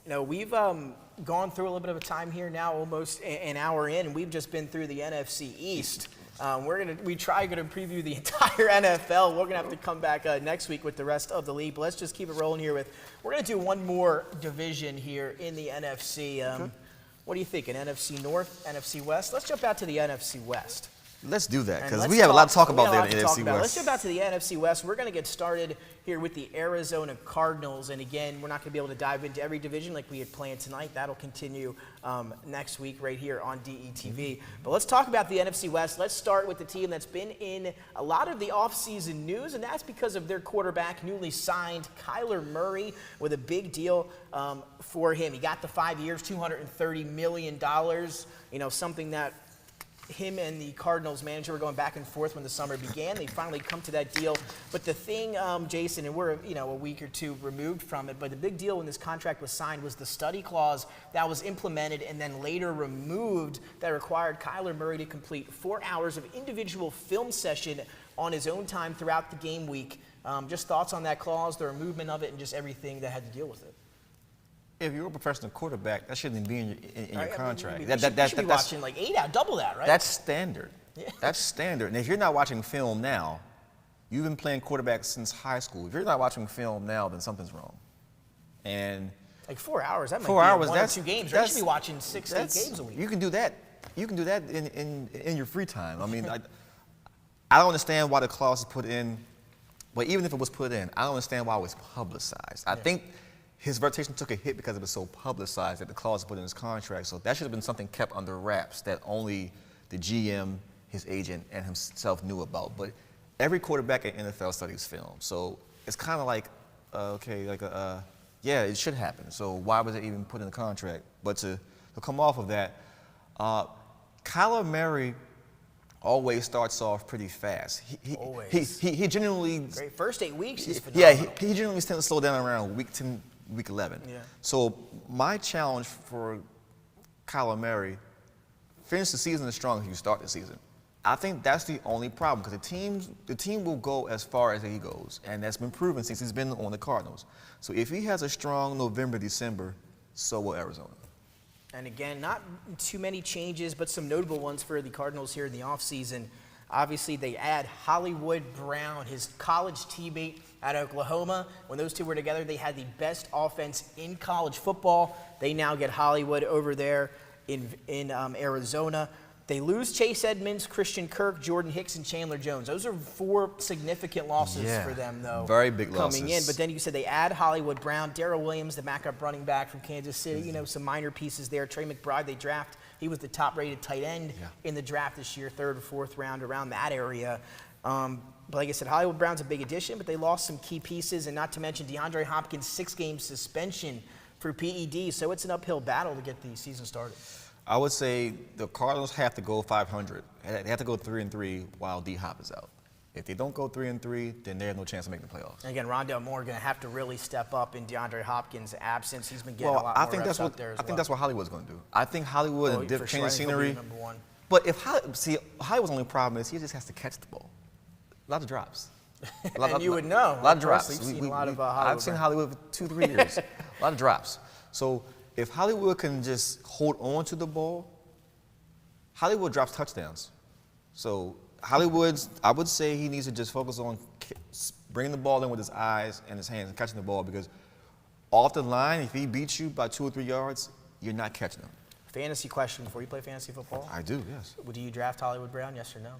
we've gone through a little bit of a time here now, almost an hour in, and we've just been through the NFC East. We try to preview the entire NFL. We're gonna have to come back next week with the rest of the league. But let's just keep it rolling here we're gonna do one more division here in the NFC. What do you think? An NFC North, NFC West? Let's jump out to the NFC West.
Let's do that, because we have a lot to talk about there in the NFC West.
Let's jump out to the NFC West. We're going to get started here with the Arizona Cardinals. And again, we're not going to be able to dive into every division like we had planned tonight. That'll continue next week right here on DETV. But let's talk about the NFC West. Let's start with the team that's been in a lot of the offseason news, and that's because of their quarterback, newly signed Kyler Murray, with a big deal for him. He got the 5 years, $230 million, something that him and the Cardinals manager were going back and forth when the summer began. They finally come to that deal. But the thing, Jason, and we're a week or two removed from it, but the big deal when this contract was signed was the study clause that was implemented and then later removed that required Kyler Murray to complete 4 hours of individual film session on his own time throughout the game week. Just thoughts on that clause, the removal of it, and just everything that had to deal with it.
If you're a professional quarterback, that shouldn't be in your contract.
You should be watching like 8 out, double that, right?
That's standard.
Yeah.
That's standard. And if you're not watching film now, you've been playing quarterback since high school. If you're not watching film now, then something's wrong. And
like 4 hours, that might
4
be
hours,
1 or 2 games. Right? You should be watching 6 to 8 games a week.
You can do that. You can do that in your free time. I mean, I don't understand why the clause is put in, but even if it was put in, I don't understand why it was publicized. I think his reputation took a hit because it was so publicized that the clause was put in his contract. So that should have been something kept under wraps that only the GM, his agent, and himself knew about. But every quarterback in NFL studies film. So it's kind of like, yeah, it should happen. So why was it even put in the contract? But to come off of that, Kyler Murray always starts off pretty fast. He genuinely
great first 8 weeks is phenomenal.
Yeah, he generally tends to slow down around week 10, week 11. Yeah. So my challenge for Kyler Murray, finish the season as strong as you start the season. I think that's the only problem, because the team will go as far as he goes, and that's been proven since he's been on the Cardinals. So if he has a strong November, December, so will Arizona.
And again, not too many changes, but some notable ones for the Cardinals here in the offseason. Obviously, they add Hollywood Brown, his college teammate at Oklahoma. When those two were together, they had the best offense in college football. They now get Hollywood over there in Arizona. They lose Chase Edmonds, Christian Kirk, Jordan Hicks, and Chandler Jones. Those are 4 significant losses for them, though.
Very big
coming
losses.
in. But then you said they add Hollywood Brown, Darrell Williams, the backup running back from Kansas City. You know, some minor pieces there. Trey McBride, they draft. He was the top-rated tight end in the draft this year, 3rd or 4th round, around that area. But like I said, Hollywood Brown's a big addition, but they lost some key pieces, and not to mention DeAndre Hopkins' 6-game suspension for PED. So it's an uphill battle to get the season started.
I would say the Cardinals have to go 500. They have to go 3-3 while D-Hop is out. If they don't go 3-3, then they have no chance of making the playoffs.
And again, Rondale Moore going to have to really step up in DeAndre Hopkins' absence. He's been getting a lot more reps out there as well.
I think that's what Hollywood's going to do. I think Hollywood and different change of scenery.
Number 1.
But if Hollywood's only problem is he just has to catch the ball. A lot of drops.
And you would know.
A lot of drops.
We've seen a lot of Hollywood.
I've seen Hollywood for 2-3 years. A lot of drops. So if Hollywood can just hold on to the ball, Hollywood drops touchdowns. So Hollywood's, I would say he needs to just focus on bringing the ball in with his eyes and his hands and catching the ball, because off the line, if he beats you by 2 or 3 yards, you're not catching him.
Fantasy question before you play fantasy football.
I do, yes.
Do you draft Hollywood Brown, yes or no?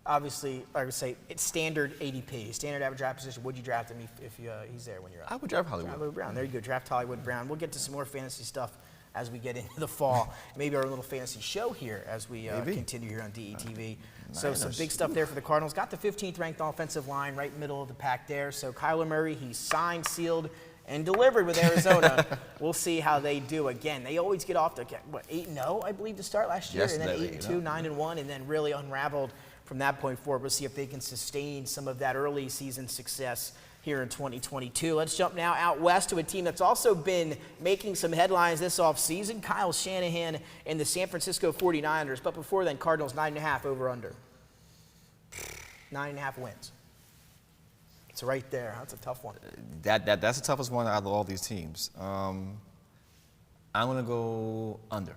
Obviously, I would say it's standard ADP, standard average draft position. Would you draft him if he's there when you're out?
I would draft Hollywood.
Hollywood Brown. There you go. Draft Hollywood Brown. We'll get to some more fantasy stuff as we get into the fall. Maybe our little fantasy show here as we continue here on DETV. So some big stuff there for the Cardinals. Got the 15th ranked offensive line right middle of the pack there. So Kyler Murray, he's signed, sealed, and delivered with Arizona. We'll see how they do. Again, they always get off to, 8-0, I believe, to start last year.
Yes,
and then 8-2, 9-1, and then really unraveled from that point forward. We'll see if they can sustain some of that early season success here in 2022. Let's jump now out west to a team that's also been making some headlines this offseason. Kyle Shanahan and the San Francisco 49ers. But before then, Cardinals 9.5 over/under. 9.5 wins. It's right there. That's a tough one.
That's the toughest one out of all these teams. I'm going to go under.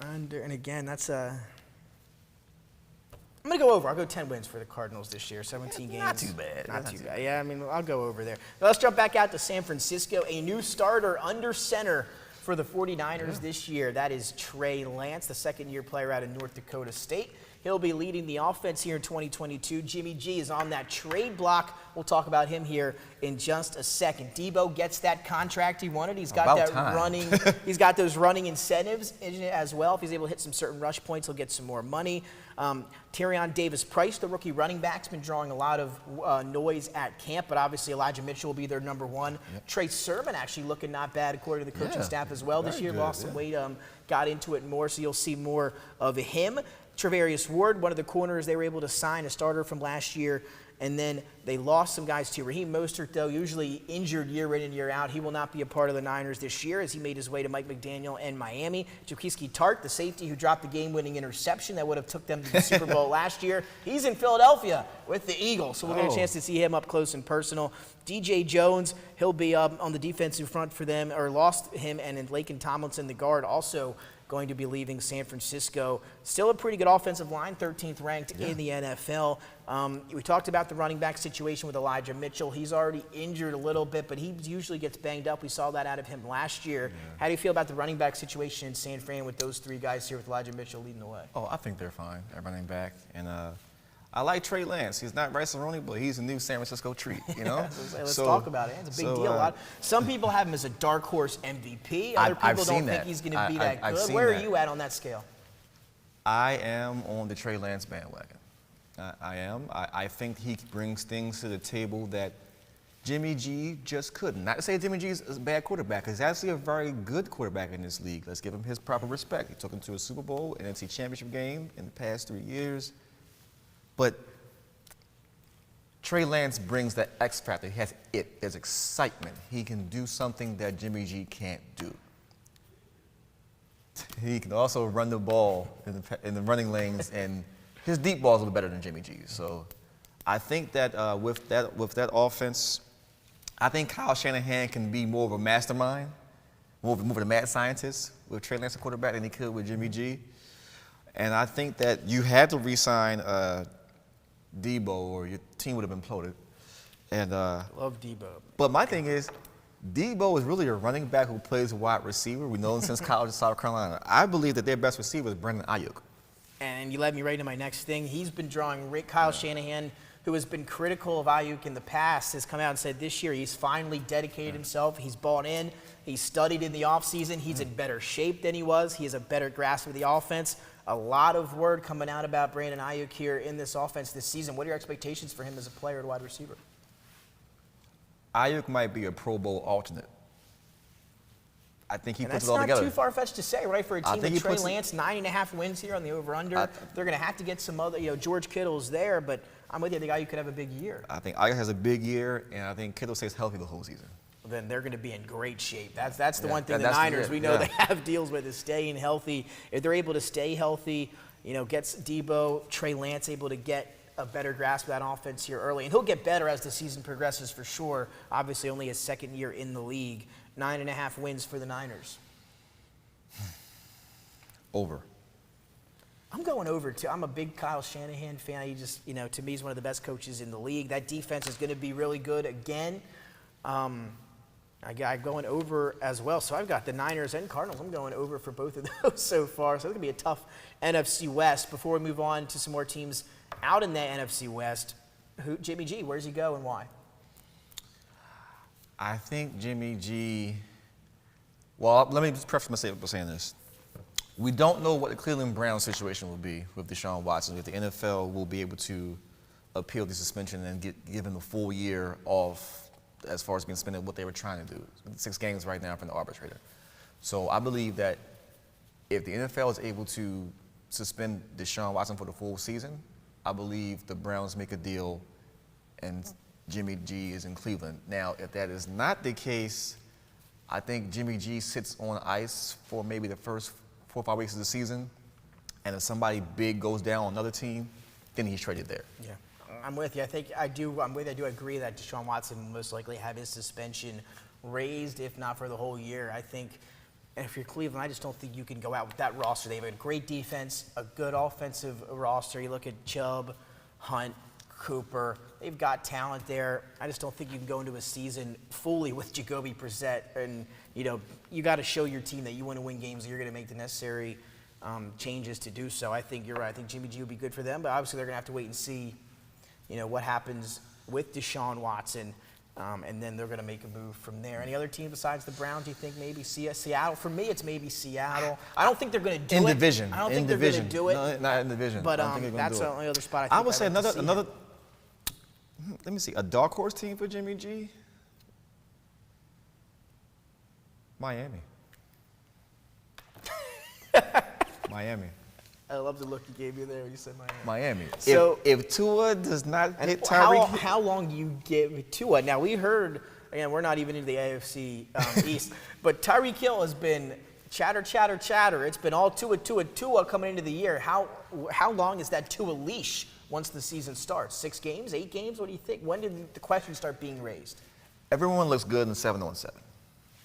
Under, and again, that's a... I'm going to go over. I'll go 10 wins for the Cardinals this year, 17 games.
Not too bad.
Not too bad. Yeah, I mean, I'll go over there. Now let's jump back out to San Francisco. A new starter under center for the 49ers this year. That is Trey Lance, the second-year player out of North Dakota State. He'll be leading the offense here in 2022. Jimmy G is on that trade block. We'll talk about him here in just a second. Debo gets that contract he wanted. He's got running. He's got those running incentives as well. If he's able to hit some certain rush points, he'll get some more money. Tyrion Davis-Price, the rookie running back, has been drawing a lot of noise at camp, but obviously Elijah Mitchell will be their number 1. Yep. Trey Sermon actually looking not bad according to the coaching staff as well this year. Lost some weight, got into it more, so you'll see more of him. Travarius Ward, one of the corners they were able to sign, a starter from last year. And then they lost some guys too. Raheem Mostert, though, usually injured year in and year out. He will not be a part of the Niners this year as he made his way to Mike McDaniel and Miami. Jaquiski Tartt, the safety who dropped the game-winning interception that would have took them to the Super Bowl last year. He's in Philadelphia with the Eagles, so we'll get a chance to see him up close and personal. DJ Jones, he'll be on the defensive front for them, or lost him, and then Laken Tomlinson, the guard, also going to be leaving San Francisco. Still a pretty good offensive line, 13th ranked in the NFL. We talked about the running back situation with Elijah Mitchell. He's already injured a little bit, but he usually gets banged up. We saw that out of him last year. How do you feel about the running back situation in San Fran with those 3 guys here with Elijah Mitchell leading the way?
Oh, I think they're fine at running back. And I like Trey Lance. He's not Rice-A-Roni, but he's a new San Francisco treat, you know?
Let's talk about it. It's a big deal. Some people have him as a dark horse MVP. Other people don't think he's going to be that good. Where are you at on that scale?
I am on the Trey Lance bandwagon. I am. I think he brings things to the table that Jimmy G just couldn't. Not to say Jimmy G is a bad quarterback, because he's actually a very good quarterback in this league. Let's give him his proper respect. He took him to a Super Bowl, an NFC Championship game in the past 3 years. But Trey Lance brings that X factor. He has it. There's excitement. He can do something that Jimmy G can't do. He can also run the ball in the running lanes, and his deep balls are better than Jimmy G's. So I think that with that offense, I think Kyle Shanahan can be more of a mastermind, more of a mad scientist with Trey Lance, a quarterback, than he could with Jimmy G. And I think that you had to re-sign Debo, or your team would have imploded. And
love Debo.
But my thing is, Debo is really a running back who plays wide receiver. We know him since college in South Carolina. I believe that their best receiver is Brandon Ayuk.
And you led me right into my next thing. He's been drawing Kyle Shanahan, who has been critical of Ayuk in the past, has come out and said this year he's finally dedicated himself. He's bought in. He's studied in the offseason. He's in better shape than he was. He has a better grasp of the offense. A lot of word coming out about Brandon Ayuk here in this offense this season. What are your expectations for him as a player and wide receiver?
Ayuk might be a Pro Bowl alternate. I think he puts it all
together.
together.
That's not too far-fetched to say, right? For a team with Trey Lance, 9.5 wins here on the over-under. They're going to have to get some other, George Kittle's there, but I'm with you. I think Ayuk could have a big year.
I think Ayuk has a big year, and I think Kittle stays healthy the whole season.
Then they're going to be in great shape. That's the one thing the Niners, we know they have deals with, is staying healthy. If they're able to stay healthy, gets Debo, Trey Lance able to get a better grasp of that offense here early. And he'll get better as the season progresses for sure. Obviously only his second year in the league. 9.5 wins for the Niners.
Over.
I'm going over, too. I'm a big Kyle Shanahan fan. He just, to me, he's one of the best coaches in the league. That defense is going to be really good again. I'm going over as well. So I've got the Niners and Cardinals. I'm going over for both of those so far. So it's going to be a tough NFC West. Before we move on to some more teams out in the NFC West, Jimmy G, where does he go and why?
I think Jimmy G, well, let me just preface myself by saying this. We don't know what the Cleveland Browns situation will be with Deshaun Watson, if the NFL will be able to appeal the suspension and give him a full year off as far as being suspended, what they were trying to do. 6 games right now from the arbitrator. So I believe that if the NFL is able to suspend Deshaun Watson for the full season, I believe the Browns make a deal and Jimmy G is in Cleveland. Now, if that is not the case, I think Jimmy G sits on ice for maybe the first 4 or 5 weeks of the season, and if somebody big goes down on another team, then he's traded there.
Yeah, I'm with you. I do agree that Deshaun Watson will most likely have his suspension raised, if not for the whole year. I think if you're Cleveland, I just don't think you can go out with that roster. They have a great defense, a good offensive roster. You look at Chubb, Hunt, Cooper. They've got talent there. I just don't think you can go into a season fully with Jacoby Brissett. And, you got to show your team that you want to win games. You're going to make the necessary changes to do so. I think you're right. I think Jimmy G will be good for them. But obviously they're going to have to wait and see, what happens with Deshaun Watson. And then they're going to make a move from there. Any other team besides the Browns, do you think maybe Seattle? For me, it's maybe Seattle. I don't think they're going to do it.
In division.
I don't think they're going to do it.
No, not in division.
But that's the only other spot
I would say another. Let me see. A dark horse team for Jimmy G? Miami. Miami.
I love the look you gave me there when you said Miami.
Miami.
So
if Tua does not hit Tyreek,
how long do you give Tua? Now we heard, again, we're not even into the AFC East, but Tyreek Hill has been chatter. It's been all Tua coming into the year. How long is that Tua leash once the season starts? 6 games, 8 games? What do you think? When did the question start being raised?
everyone looks good in 7-on-7.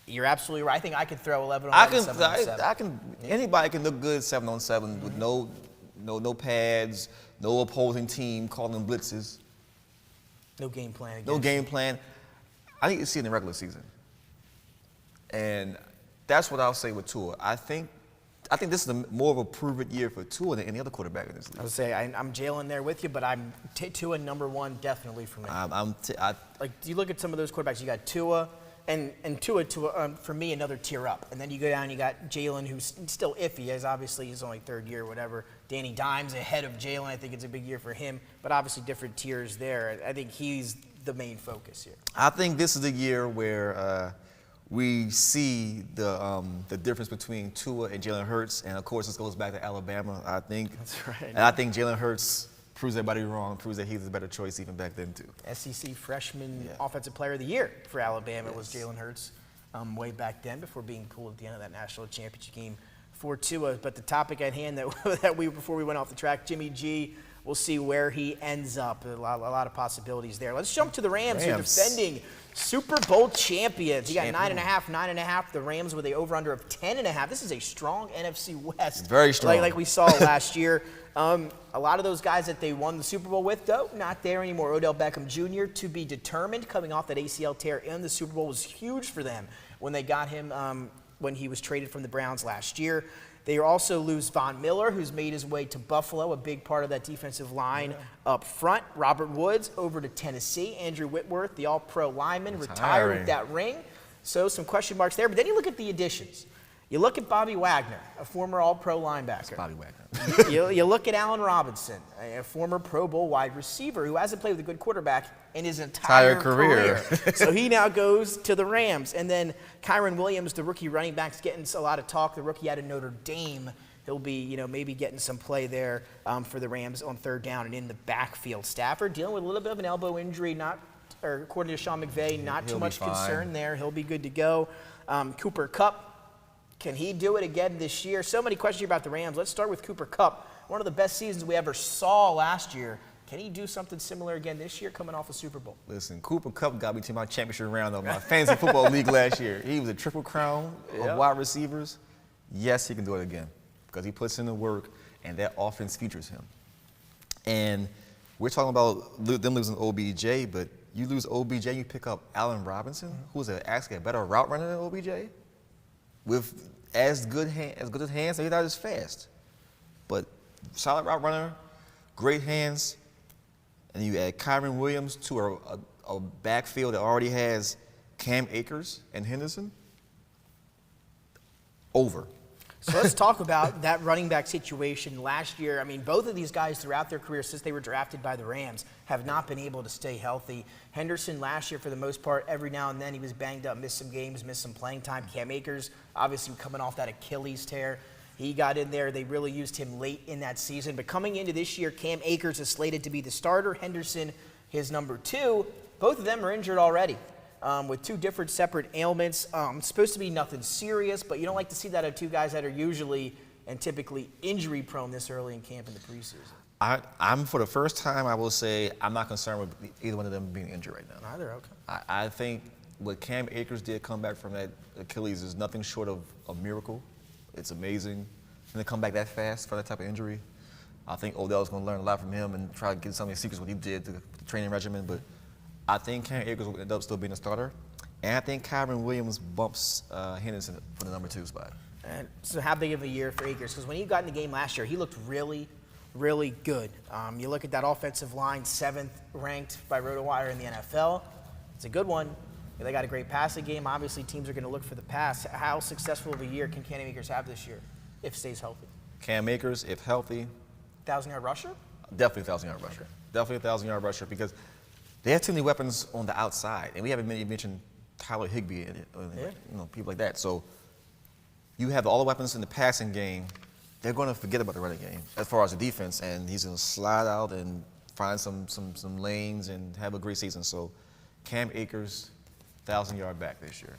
You're absolutely right. I think I could throw 11 on 7-on-7.
I can. Anybody can look good 7-on-7 with no pads, no opposing team calling blitzes.
No game plan.
No game plan. I think you see it in the regular season, and that's what I'll say with Tua. I think this is more of a proven year for Tua than any other quarterback in this league.
I would say I'm Jalen there with you, but I'm Tua number one definitely for me. Like you look at some of those quarterbacks, you got Tua. And Tua, for me, another tier up. And then you go down, you got Jalen, who's still iffy, as obviously he's only third year or whatever. Danny Dimes ahead of Jalen. I think it's a big year for him, but obviously different tiers there. I think he's the main focus here.
I think this is a year where we see the difference between Tua and Jalen Hurts. And, of course, this goes back to Alabama, I think.
That's right.
And I think Jalen Hurts proves everybody wrong, proves that he's a better choice even back then, too.
SEC freshman offensive player of the year for Alabama was Jalen Hurts way back then before being pulled at the end of that national championship game for Tua. But the topic at hand before we went off the track, Jimmy G, we'll see where he ends up. A lot of possibilities there. Let's jump to the Rams. Who are defending Super Bowl champions. You got 9.5. The Rams with a over-under of 10.5. This is a strong NFC West.
Very strong.
Like we saw last year. A lot of those guys that they won the Super Bowl with, though, not there anymore. Odell Beckham Jr. to be determined, coming off that ACL tear in the Super Bowl was huge for them when they got him when he was traded from the Browns last year. They also lose Von Miller, who's made his way to Buffalo, a big part of that defensive line up front. Robert Woods over to Tennessee. Andrew Whitworth, the all-pro lineman, retired with that ring. So some question marks there. But then you look at the additions. You look at Bobby Wagner, a former all-pro linebacker.
It's Bobby Wagner.
you look at Allen Robinson, a former Pro Bowl wide receiver who hasn't played with a good quarterback in his entire career. So he now goes to the Rams. And then Kyron Williams, the rookie running back, is getting a lot of talk. The rookie out of Notre Dame. He'll be, maybe getting some play there for the Rams on third down and in the backfield. Stafford dealing with a little bit of an elbow injury, according to Sean McVay, not too much concern there. He'll be good to go. Cooper Kupp, can he do it again this year? So many questions about the Rams. Let's start with Cooper Kupp. One of the best seasons we ever saw last year. Can he do something similar again this year coming off a Super Bowl?
Listen, Cooper Kupp got me to my championship round of my fantasy football league last year. He was a triple crown of wide receivers. Yes, he can do it again because he puts in the work and that offense features him. And we're talking about them losing OBJ, but you lose OBJ, you pick up Allen Robinson, who's actually a better route runner than OBJ, with as good as hands, and he's not as fast. But solid route runner, great hands, and you add Kyron Williams to a backfield that already has Cam Akers and Henderson. Over.
So let's talk about that running back situation last year. I mean, both of these guys throughout their career since they were drafted by the Rams have not been able to stay healthy. Henderson last year, for the most part, every now and then he was banged up, missed some games, missed some playing time. Cam Akers, obviously coming off that Achilles tear. He got in there. They really used him late in that season. But coming into this year, Cam Akers is slated to be the starter. Henderson, his number 2. Both of them are injured already. With 2 different separate ailments. It's supposed to be nothing serious, but you don't like to see that of 2 guys that are usually and typically injury prone this early in camp in the preseason.
I'm for the first time, I will say, I'm not concerned with either one of them being injured right now.
Neither, okay.
I think what Cam Akers did come back from that Achilles is nothing short of a miracle. It's amazing. And to come back that fast for that type of injury, I think Odell's going to learn a lot from him and try to get some of the secrets what he did to the training regimen. But I think Cam Akers will end up still being a starter. And I think Kyron Williams bumps Henderson for the number 2 spot.
And so how big of a year for Akers? Because when he got in the game last year, he looked really, really good. You look at that offensive line, 7th ranked by RotoWire in the NFL. It's a good one. They got a great passing game. Obviously, teams are going to look for the pass. How successful of a year can Cam Akers have this year if he stays healthy?
Cam Akers, if healthy.
1,000-yard rusher?
Definitely a 1,000-yard rusher.
Okay.
Definitely a 1,000-yard rusher because they have too many weapons on the outside. And we haven't even mentioned Tyler Higbee and people like that. So you have all the weapons in the passing game. They're going to forget about the running game as far as the defense. And he's going to slide out and find some lanes and have a great season. So Cam Akers, 1,000-yard back this year.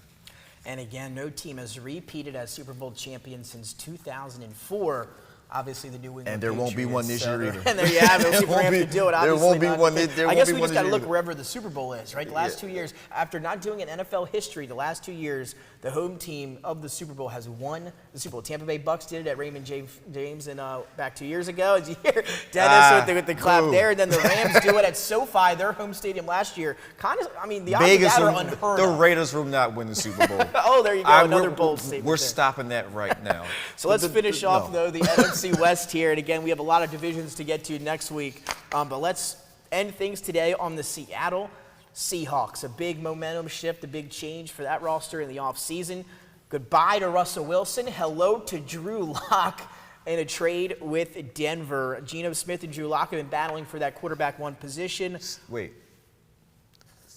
And again, no team has repeated as Super Bowl champion since 2004. Obviously, the New England
And there won't be one this year either.
And there you have it. We'll see if we're able to do it.
There won't be one.
I guess we just got to look wherever the Super Bowl is, right? The last 2 years, after not doing an NFL history, the last 2 years, the home team of the Super Bowl has won the Super Bowl. Tampa Bay Bucks did it at Raymond James and back 2 years ago. Did you hear Dennis with the clap there? And then the Rams do it at SoFi, their home stadium last year. Kind of, I mean, the odds of that are unheard
the
of.
Raiders will not win the Super Bowl.
Oh, there you go. Another bold statement.
We're
there.
stopping that right now.
So let's finish off, though, the NFC West here. And again, we have a lot of divisions to get to next week. But let's end things today on the Seattle Seahawks. A big momentum shift, a big change for that roster in the offseason. Goodbye to Russell Wilson. Hello to Drew Lock in a trade with Denver. Geno Smith and Drew Lock have been battling for that quarterback 1 position.
Wait.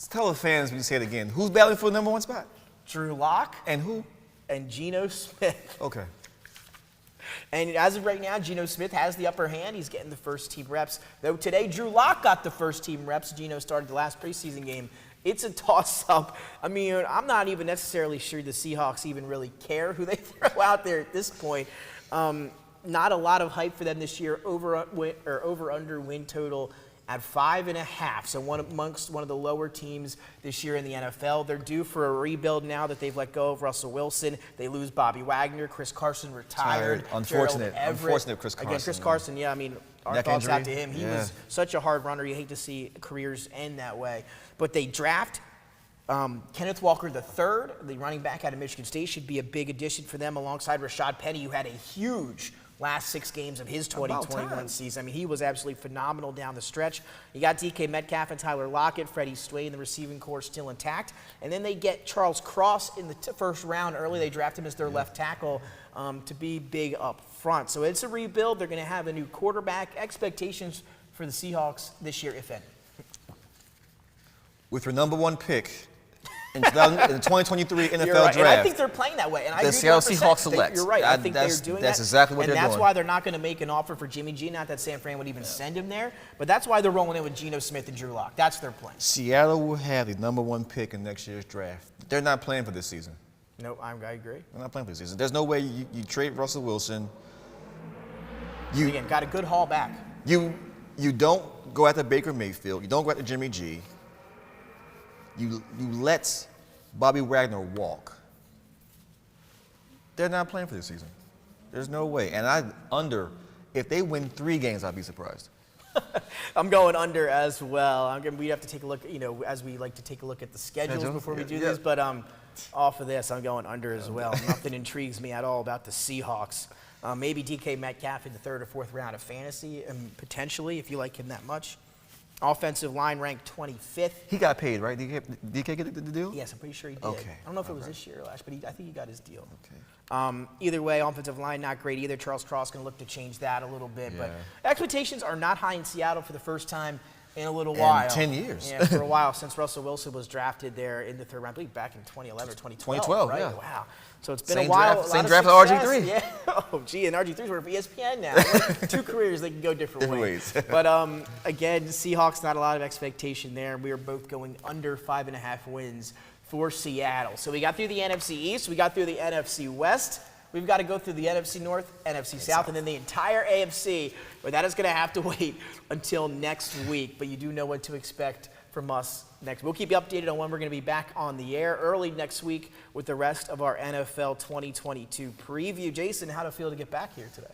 Tell the fans when you say it again. Who's battling for the number 1 spot?
Drew Lock.
And who?
And Geno Smith.
Okay.
And as of right now, Geno Smith has the upper hand. He's getting the first team reps. Though today, Drew Lock got the first team reps. Geno started the last preseason game. It's a toss-up. I mean, I'm not even necessarily sure the Seahawks even really care who they throw out there at this point. Not a lot of hype for them this year. Over-under win total at 5.5. So one of the lower teams this year in the NFL. They're due for a rebuild now that they've let go of Russell Wilson. They lose Bobby Wagner. Chris Carson retired.
Unfortunate Chris Carson.
Again, Chris Carson, yeah, I mean, our
neck
thoughts
injury.
out to him. He was such a hard runner. You hate to see careers end that way. But they draft Kenneth Walker III, the running back out of Michigan State, should be a big addition for them alongside Rashad Penny, who had a huge last 6 games of his 2021 season. I mean, he was absolutely phenomenal down the stretch. You got DK Metcalf and Tyler Lockett, Freddie Swain, the receiving corps still intact. And then they get Charles Cross in the first round early. They draft him as their left tackle to be big up front. So it's a rebuild. They're going to have a new quarterback. Expectations for the Seahawks this year, if any?
With your number 1 pick in the 2023 NFL
You're right.
draft.
And I think they're playing that way. And I
The
agree
Seattle
100%.
Seahawks select.
You're right. I think they're
That's-
doing that.
that's exactly what they're
And that's
doing.
why they're not going to make an offer for Jimmy G. Not that San Fran would even send him there, but that's why they're rolling in with Geno Smith and Drew Lock. That's their plan.
Seattle will have the number 1 pick in next year's draft. They're not playing for this season.
No, I agree.
They're not playing for this season. There's no way you trade Russell Wilson.
Again, got a good haul back.
You don't go after Baker Mayfield. You don't go after Jimmy G. You let Bobby Wagner walk. They're not playing for this season. There's no way. And if they win 3 games, I'd be surprised.
I'm going under as well. We have to take a look, as we like to take a look at the schedules before we do these. But off of this, I'm going under as well. Nothing intrigues me at all about the Seahawks. Maybe DK Metcalf in the 3rd or 4th round of fantasy, potentially, if you like him that much. Offensive line ranked 25th.
He got paid, right? DK get the deal?
Yes, I'm pretty sure he did.
Okay.
I don't know if it was this year or last, but I think he got his deal.
Okay.
Either way, offensive line not great either. Charles Cross going to look to change that a little bit. But expectations are not high in Seattle for the first time in a little while.
10 years.
Yeah, for a while since Russell Wilson was drafted there in the 3rd round. I believe back in 2011 or 2012.
2012,
right?
yeah.
Wow. So it's been
Same
a while.
draft-
a
same
lot
draft
of
as
success.
RG3.
Yeah. Oh, gee, and RG3's working for ESPN now. 2 careers, they can go different ways. But again, Seahawks, not a lot of expectation there. We are both going under 5.5 wins for Seattle. So we got through the NFC East. We got through the NFC West. We've got to go through the NFC North, NFC South, and then the entire AFC, but that is going to have to wait until next week. But you do know what to expect from us next. We'll keep you updated on when we're going to be back on the air early next week with the rest of our NFL 2022 preview. Jason, how'd it feel to get back here today?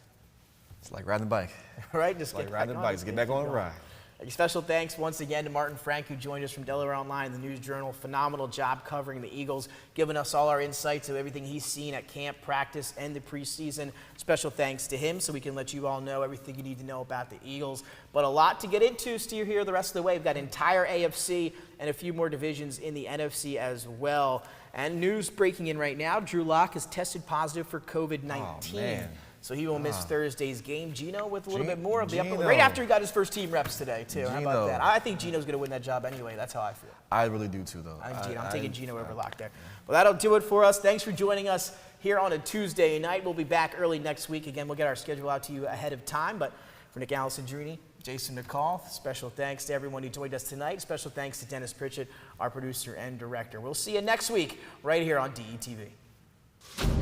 It's like riding a bike.
Right? Just
It's like
get
riding
back
a
on.
bike. Just get back on the ride.
A special thanks once again to Martin Frank, who joined us from Delaware Online, the News Journal. Phenomenal job covering the Eagles, giving us all our insights of everything he's seen at camp, practice, and the preseason. Special thanks to him so we can let you all know everything you need to know about the Eagles. But a lot to get into still here the rest of the way. We've got entire AFC and a few more divisions in the NFC as well. And news breaking in right now, Drew Lock has tested positive for COVID-19.
Oh, man.
So he will miss Thursday's game. Geno with a little bit more of the
Geno.
right after he got his first team reps today, too. How about
Geno.
that? I think Geno's going to win that job anyway. That's how I feel.
I really do too, though.
I'm taking Geno over Lock there. Well, that'll do it for us. Thanks for joining us here on a Tuesday night. We'll be back early next week. Again, we'll get our schedule out to you ahead of time. But for Nick Alessandrini, Jason McCall, special thanks to everyone who joined us tonight. Special thanks to Dennis Pritchett, our producer and director. We'll see you next week right here on DETV.